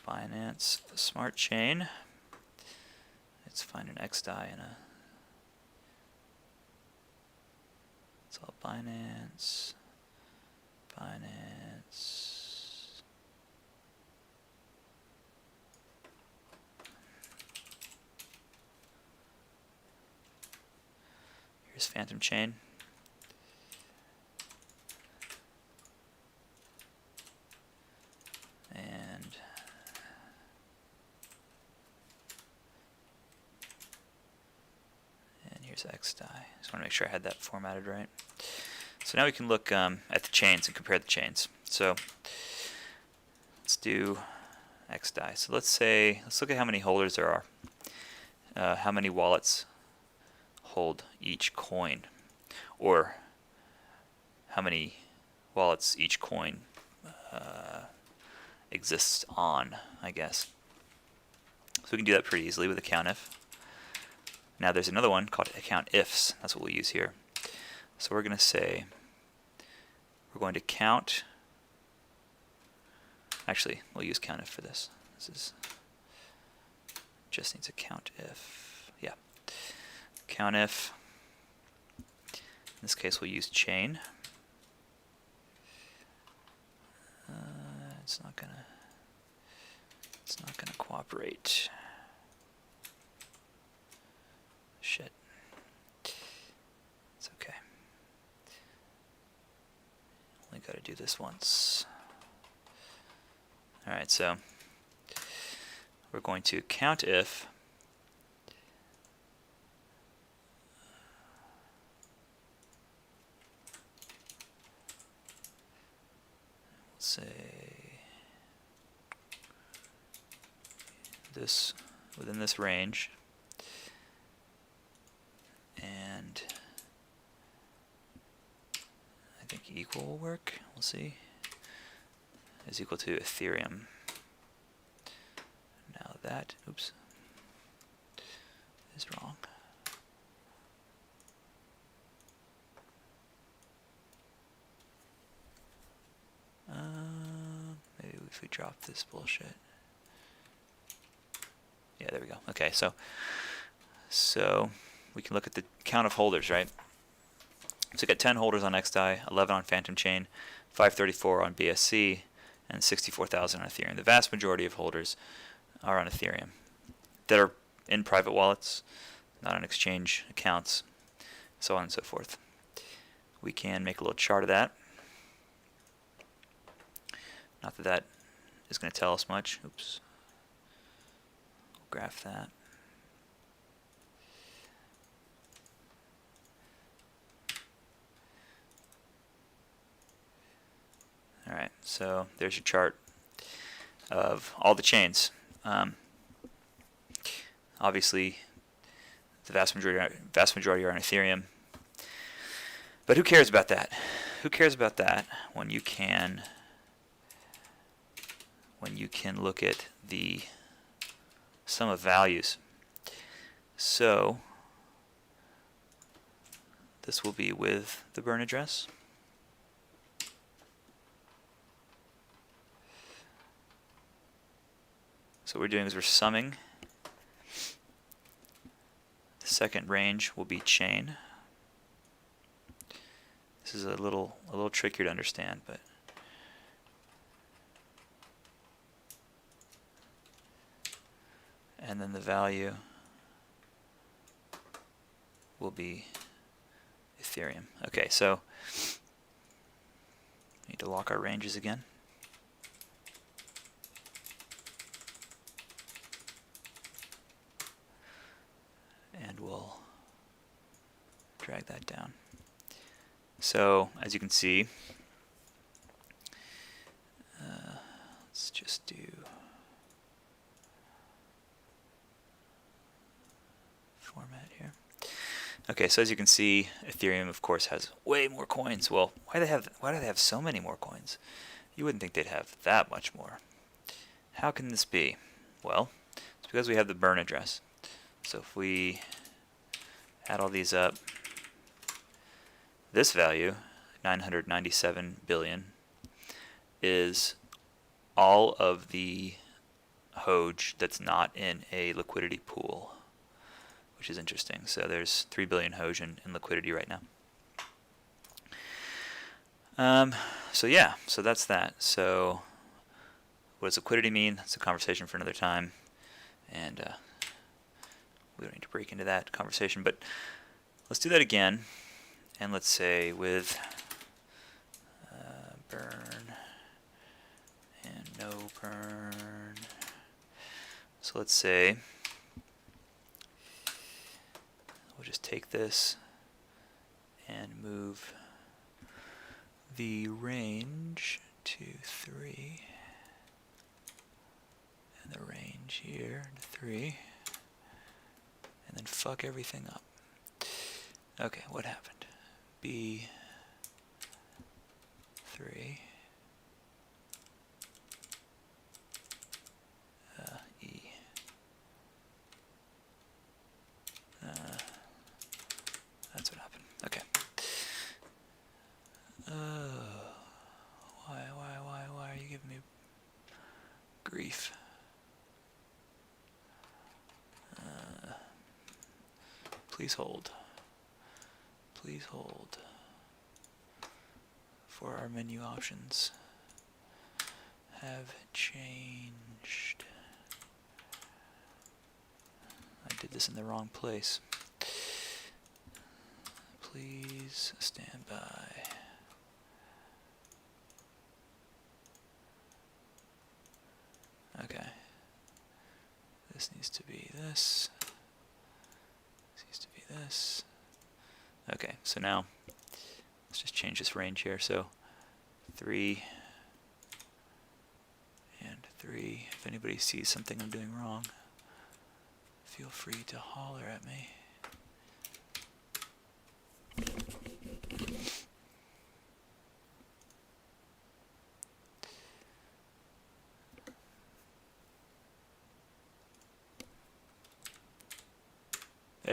Binance Smart Chain. Let's find an XDAI and a. It's all Binance. Here's Phantom Chain. And here's XDAI. Just want to make sure I had that formatted right. So now we can look at the chains and compare the chains. So let's do XDAI. So let's look at how many holders there are. How many wallets hold each coin, or how many wallets each coin exists on, I guess. So we can do that pretty easily with a COUNTIF. Now there's another one called COUNTIFs. That's what we'll use here. So we're going to say we're going to count. Actually, we'll use COUNTIF for this. This is just needs a COUNTIF. Yeah, COUNTIF. In this case, we'll use chain. It's not gonna cooperate. Shit. It's okay. Only got to do this once. All right, so we're going to COUNTIF say this within this range, and I think equal will work. We'll see. Is equal to Ethereum. that, oops, is wrong. Maybe if we drop this bullshit. Yeah, there we go. Okay, so we can look at the count of holders, right? So we got 10 holders on XDAI, 11 on Phantom Chain, 534 on BSC, and 64,000 on Ethereum. The vast majority of holders are on Ethereum that are in private wallets, not on exchange accounts, so on and so forth. We can make a little chart of that. Not that that is going to tell us much. Oops. We'll graph that. Alright, so there's your chart of all the chains. Obviously, the vast majority are on Ethereum. But who cares about that? Who cares about that when you can look at the sum of values? So this will be with the burn address. So what we're doing is we're summing. The second range will be chain. This is a little trickier to understand, but and then the value will be Ethereum. Okay, so we need to lock our ranges again. And we'll drag that down. So as you can see, let's just do format here. Okay, so as you can see, Ethereum of course has way more coins. Well, why do they have so many more coins? You wouldn't think they'd have that much more. How can this be? Well, it's because we have the burn address. So if we add all these up, this value, 997 billion, is all of the Hoj that's not in a liquidity pool, which is interesting. So there's 3 billion Hoj in liquidity right now. So yeah, so that's that. So what does liquidity mean? That's a conversation for another time, and we don't need to break into that conversation, but let's do that again, and let's say with burn and no burn. So let's say we'll just take this and move the range to 3 and the range here to 3. And then fuck everything up. Okay, what happened? B3 E. That's what happened. Okay. Why are you giving me grief? Please hold. Please hold. For our menu options have changed. I did this in the wrong place. Please stand by. Okay. This needs to be this. This needs to be this. Okay, so now let's just change this range here. So 3 and 3. If anybody sees something I'm doing wrong, feel free to holler at me.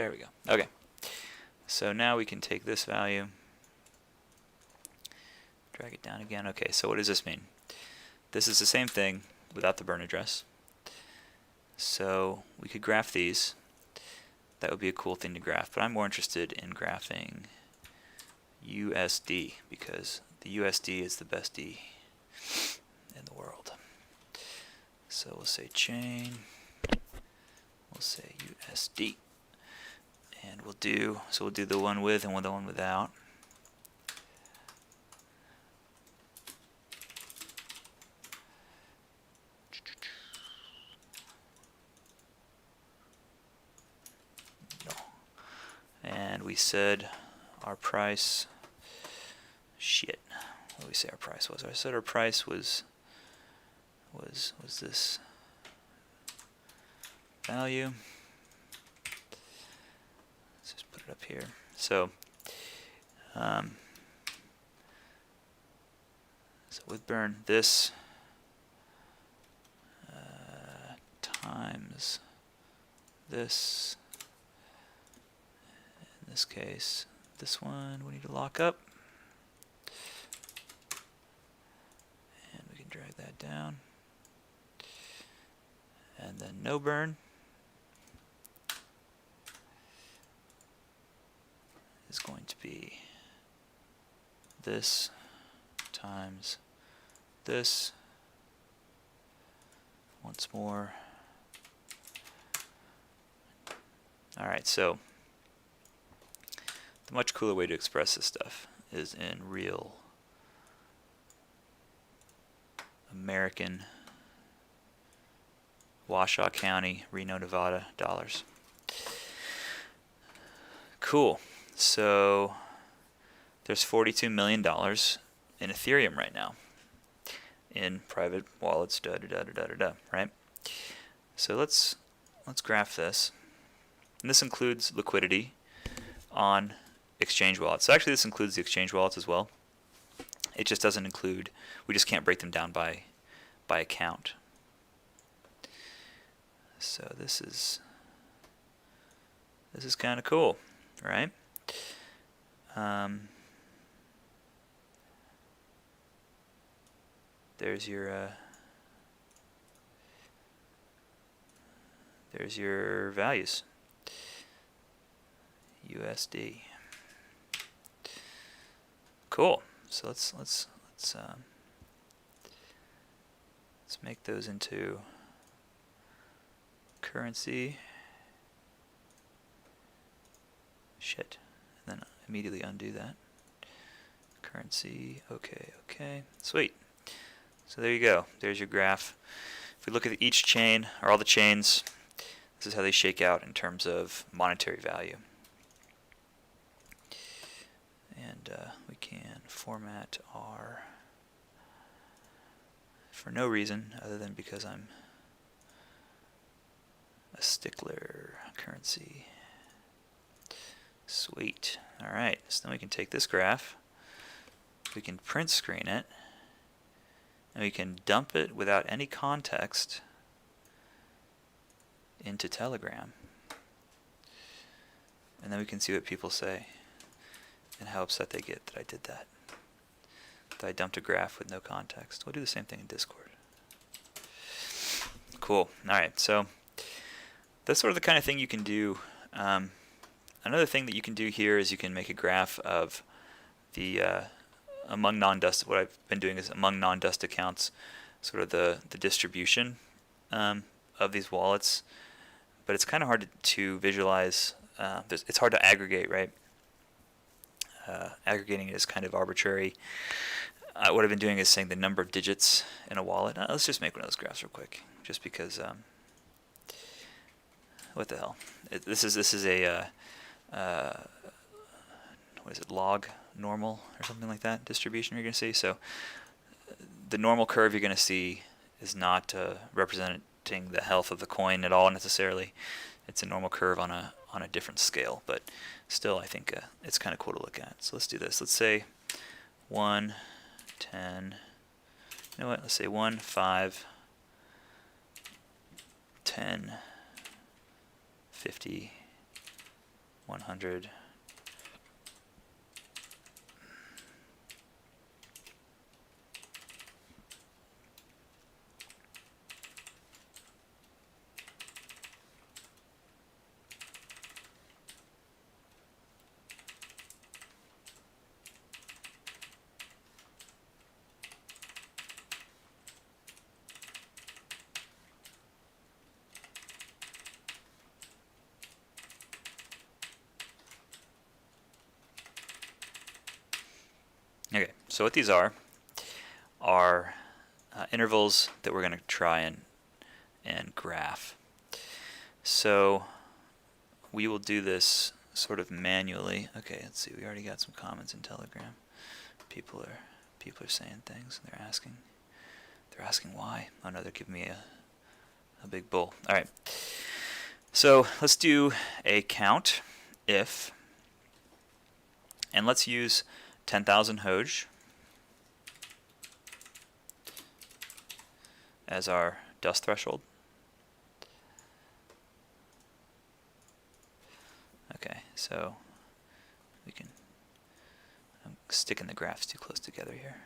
There we go. Okay. So now we can take this value, drag it down again. Okay, so what does this mean? This is the same thing without the burn address. So we could graph these. That would be a cool thing to graph, but I'm more interested in graphing USD because the USD is the best D in the world. So we'll say chain, we'll say USD, and we'll do the one with and the one without. And we said our price, what did we say our price was? I said our price was this value. Let's just put it up here. So, so with burn, this times this. In this case, this one we need to lock up, and we can drag that down, and then no burn is going to be this times this once more. Alright, so the much cooler way to express this stuff is in real American Washoe County, Reno, Nevada dollars. Cool. So there's $42 million in Ethereum right now in private wallets, right? So let's graph this. And this includes liquidity on exchange wallets. So actually this includes the exchange wallets as well. It just doesn't include, we just can't break them down by account. So this is kind of cool, right? There's your values. USD. Cool. So let's make those into currency. Shit. And then immediately undo that. Currency. Okay. Sweet. So there you go. There's your graph. If we look at each chain, or all the chains, this is how they shake out in terms of monetary value. And we can format our, for no reason other than because I'm a stickler, currency. Sweet. Alright, so then we can take this graph, we can print screen it, and we can dump it without any context into Telegram. And then we can see what people say and how upset they get that I did that. That I dumped a graph with no context. We'll do the same thing in Discord. Cool. Alright, so that's sort of the kind of thing you can do. Another thing that you can do here is you can make a graph of the among non-dust. What I've been doing is among non-dust accounts, sort of the distribution of these wallets. But it's kind of hard to visualize. It's hard to aggregate, right? Aggregating is kind of arbitrary. What I've been doing is saying the number of digits in a wallet. Let's just make one of those graphs real quick, just because. What the hell? This is a what is it? Log normal or something like that distribution you're going to see. So the normal curve you're going to see is not representing the health of the coin at all necessarily. It's a normal curve on a different scale, but still I think it's kind of cool to look at. So let's do this. Let's say 1, 10. You know what? Let's say 1, 5, 10, 50, 100. Okay, so what these are intervals that we're going to try and graph. So we will do this sort of manually. Okay, let's see. We already got some comments in Telegram. People are saying things. They're asking why. Oh no, they're giving me a big bull. All right. So let's do a count if, and let's use 10,000 Hoj as our dust threshold. Okay, so we can, I'm sticking the graphs too close together here.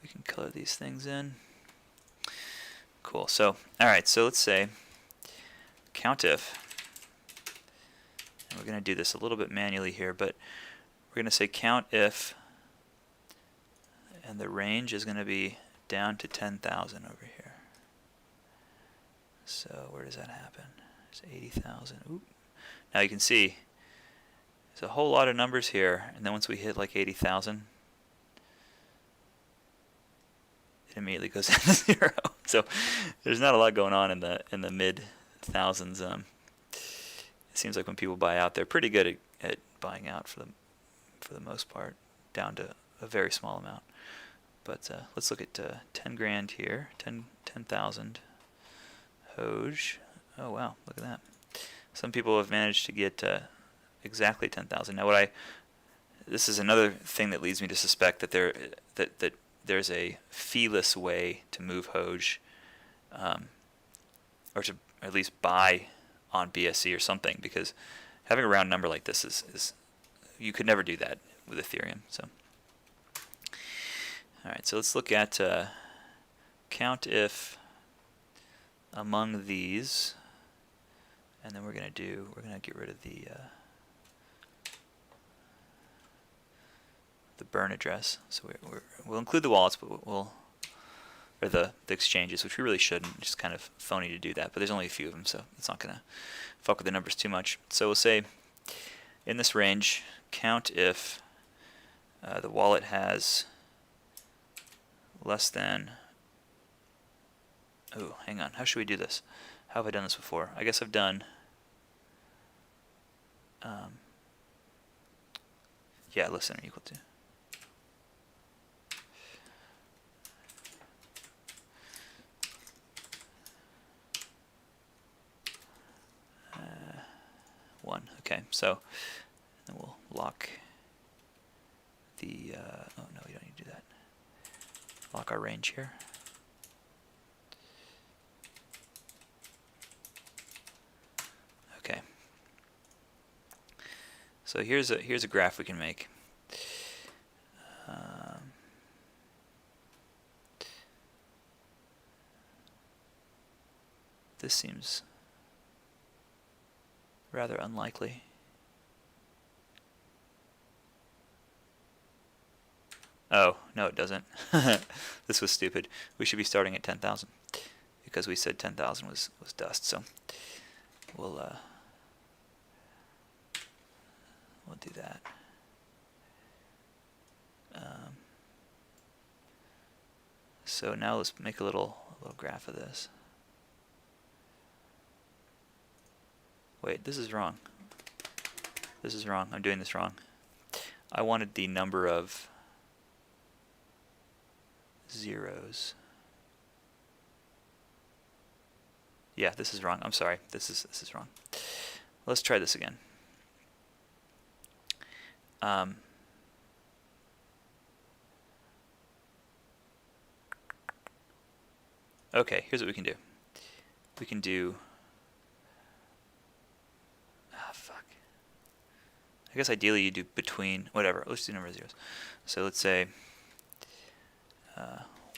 We can color these things in. Cool, so, alright, so let's say COUNTIF, and we're going to do this a little bit manually here, but we're going to say COUNTIF, and the range is going to be down to 10,000 over here. So where does that happen? It's 80,000. Oop. Now you can see there's a whole lot of numbers here, and then once we hit like 80,000, it immediately goes down to 0. So there's not a lot going on in the mid thousands. It seems like when people buy out, they're pretty good at buying out for the most part, down to a very small amount. But let's look at 10 grand here, 10,000 Hoj. Oh wow, look at that. Some people have managed to get exactly 10,000. Now this is another thing that leads me to suspect that there's a feeless way to move Hoj, or to at least buy on BSC or something, because having a round number like this is you could never do that with Ethereum. So all right, so let's look at COUNTIF among these, and then we're gonna get rid of the burn address. So we'll include the wallets, but or the exchanges, which we really shouldn't. It's just kind of phony to do that, but there's only a few of them, so it's not gonna fuck with the numbers too much. So we'll say in this range, COUNTIF the wallet has less than, oh, hang on, how should we do this? How have I done this before? I guess I've done, yeah, less than or equal to. One. Okay, so then we'll lock the, oh no, we don't need to do that. Lock our range here. Okay. So here's a graph we can make. This seems rather unlikely. Oh, no, it doesn't. This was stupid. We should be starting at 10,000 because we said 10,000 was dust. So we'll do that. So now let's make a little graph of this. Wait, this is wrong. This is wrong. I'm doing this wrong. I wanted the number of zeros. Yeah, this is wrong. I'm sorry. This is wrong. Let's try this again. Okay, here's what we can do. We can do, fuck. I guess ideally you do between, whatever, let's do number of zeros. So let's say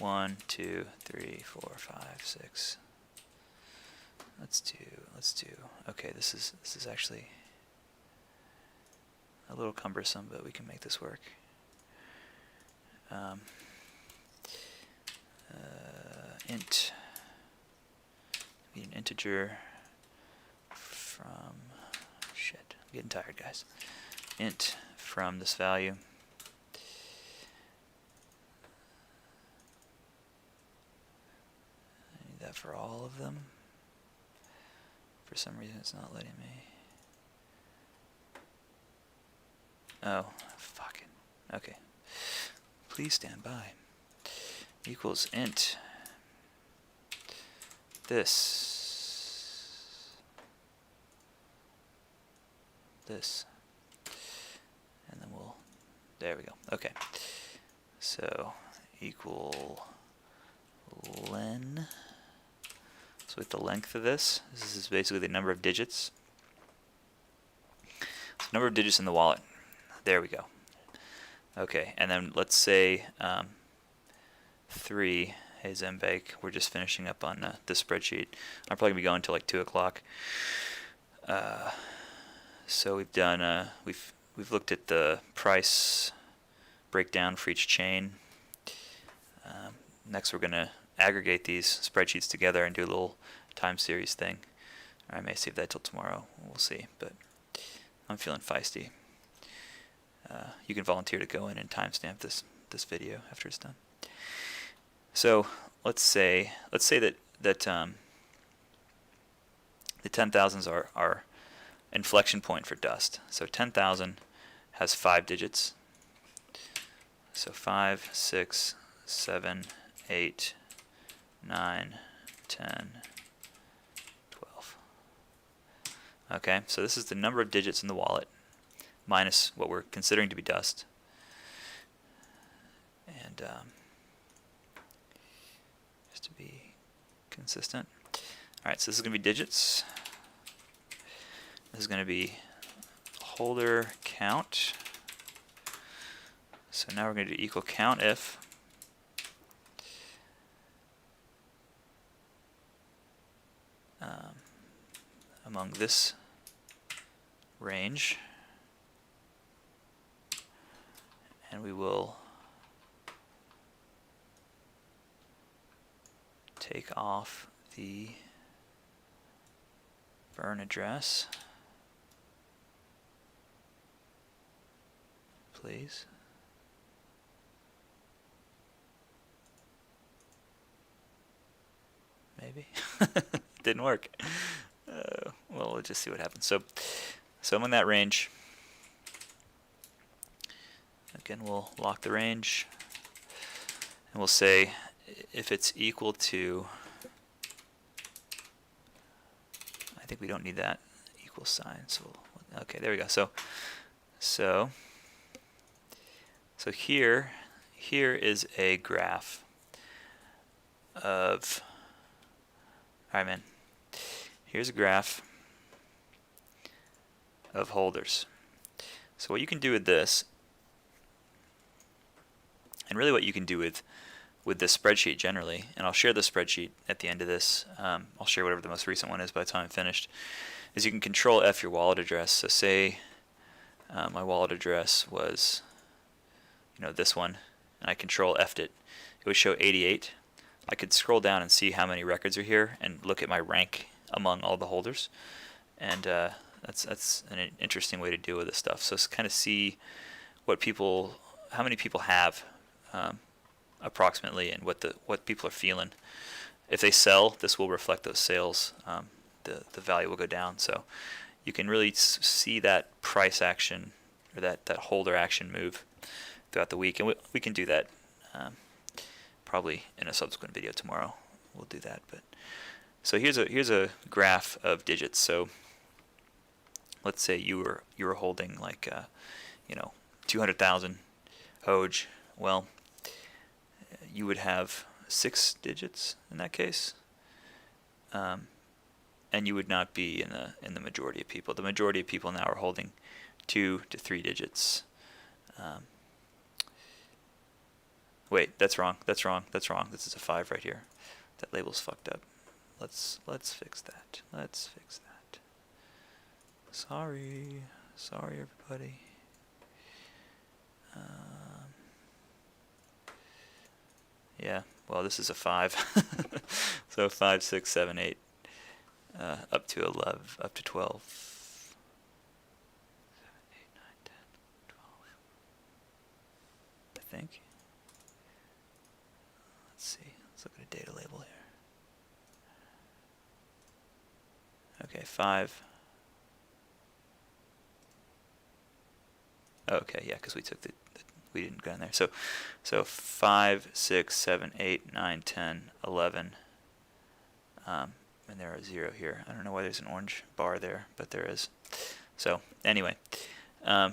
1, 2, 3, 4, 5, 6. Let's do, okay, this is actually a little cumbersome, but we can make this work. Int, be an integer from, shit, I'm getting tired, guys. Int from this value. I need that for all of them. For some reason it's not letting me. Oh, fucking, okay. Please stand by. Equals int this, and then we'll, there we go. Okay, so equal len. So with the length of this is basically the number of digits. So number of digits in the wallet. There we go. Okay, and then let's say 3. Hey Zembake, we're just finishing up on this spreadsheet. I'm probably gonna be going until like 2 o'clock. So we've done we've looked at the price breakdown for each chain. Next, we're gonna aggregate these spreadsheets together and do a little time series thing. Or I may save that till tomorrow. We'll see. But I'm feeling feisty. You can volunteer to go in and timestamp this video after it's done. So let's say that the 10,000s are our inflection point for dust. So 10,000 has 5 digits. So 5, 6, 7, 8, 9, 10, 12. Okay, so this is the number of digits in the wallet minus what we're considering to be dust. And just to be consistent. Alright, so this is going to be digits. This is going to be holder count. So now we're going to do equal count if among this range, and we will take off the burn address, please. Maybe. Didn't work. Well, we'll just see what happens. So I'm in that range. Again, we'll lock the range, and we'll say if it's equal to, I think we don't need that equal sign. So okay, there we go. So here is a graph of. All right, man. Here's a graph of holders. So what you can do with this, and really what you can do with this spreadsheet generally, and I'll share the spreadsheet at the end of this. I'll share whatever the most recent one is by the time I'm finished, is you can control F your wallet address. So say my wallet address was, this one, and I control F'd it. It would show 88. I could scroll down and see how many records are here and look at my rank among all the holders, and that's an interesting way to deal with this stuff. So kind of see how many people have approximately, and what people are feeling. If they sell, this will reflect those sales. The value will go down. So you can really see that price action or that holder action move throughout the week, and we can do that. Probably in a subsequent video tomorrow we'll do that. But so here's a graph of digits. So let's say you were holding like 200,000 Hoj. Well, you would have 6 digits in that case, and you would not be in the majority of people. The majority of people now are holding 2 to 3 digits. Wait, that's wrong. That's wrong. That's wrong. This is a 5 right here. That label's fucked up. Let's fix that. Let's fix that. Sorry, everybody. Yeah. Well, this is a 5. So 5, 6, 7, 8, up to 11, up to 12. 7, 8, 9, 10, 12. I think. Let's see. Let's look at a data label here. Okay, 5. Okay, yeah, because we took we didn't go in there. So 5, 6, 7, 8, 9, 10, 11. And there are 0 here. I don't know why there's an orange bar there, but there is. So anyway,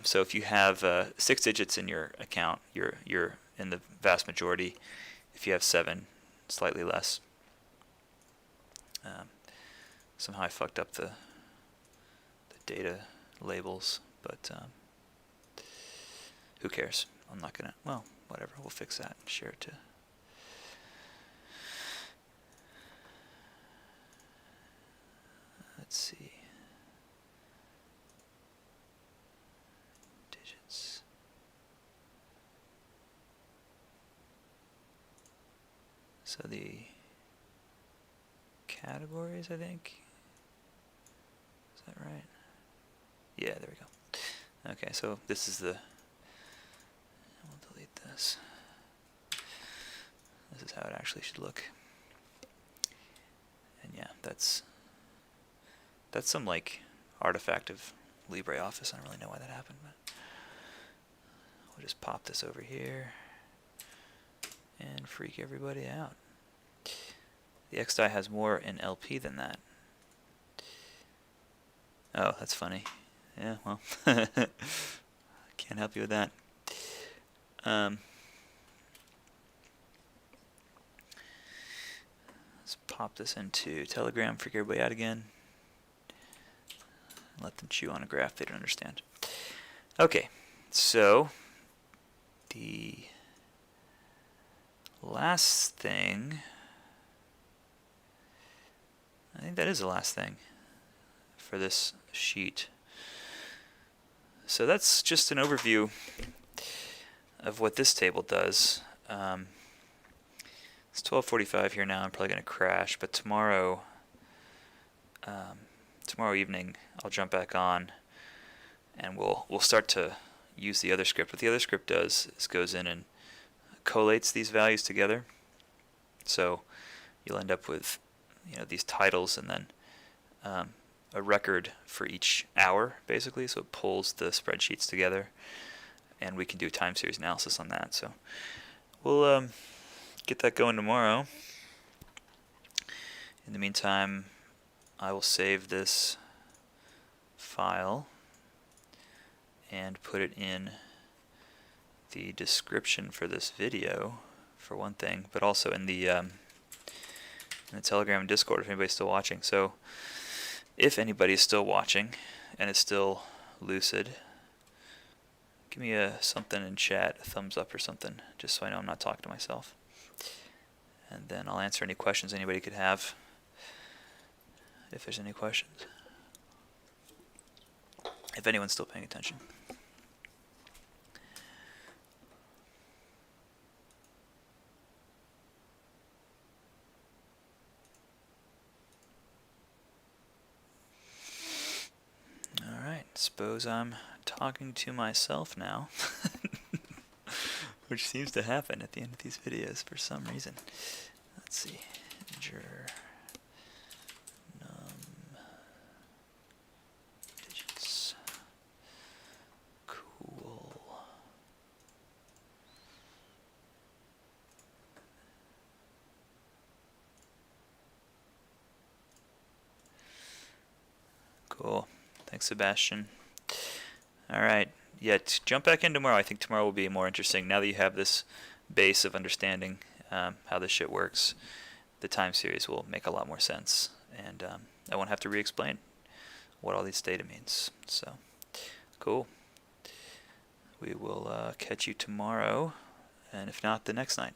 so if you have 6 digits in your account, you're in the vast majority. If you have 7, slightly less. Somehow I fucked up the data labels, but who cares? I'm not gonna, well, whatever, we'll fix that and share it to. Let's see. Digits. So the categories, I think. Is that right? Yeah, there we go. Okay, so this is the, we'll delete this. This is how it actually should look. And yeah, that's some like artifact of LibreOffice. I don't really know why that happened, but we'll just pop this over here and freak everybody out. The XDAI has more in LP than that. Oh, that's funny. Yeah, well, can't help you with that. Let's pop this into Telegram, freak everybody out again. Let them chew on a graph they don't understand. Okay, so the last thing, I think that is the last thing for this sheet. So that's just an overview of what this table does. It's 12:45 here now. I'm probably going to crash, but tomorrow evening I'll jump back on and we'll start to use the other script. What the other script does is goes in and collates these values together. So you'll end up with, you know, these titles and then a record for each hour, basically. So it pulls the spreadsheets together, and we can do time series analysis on that. So we'll get that going tomorrow. In the meantime, I will save this file and put it in the description for this video, for one thing, but also in the Telegram and Discord if anybody's still watching. So if anybody is still watching and is still lucid, give me something in chat, a thumbs up or something, just so I know I'm not talking to myself. And then I'll answer any questions anybody could have, if there's any questions. If anyone's still paying attention. Alright, suppose I'm talking to myself now. Which seems to happen at the end of these videos for some reason. Let's see. Num digits. Cool. Cool. Thanks, Sebastian. All right. Yeah, jump back in tomorrow. I think tomorrow will be more interesting. Now that you have this base of understanding how this shit works, the time series will make a lot more sense. And I won't have to re-explain what all these data means. So, cool. we will catch you tomorrow, and if not, the next night.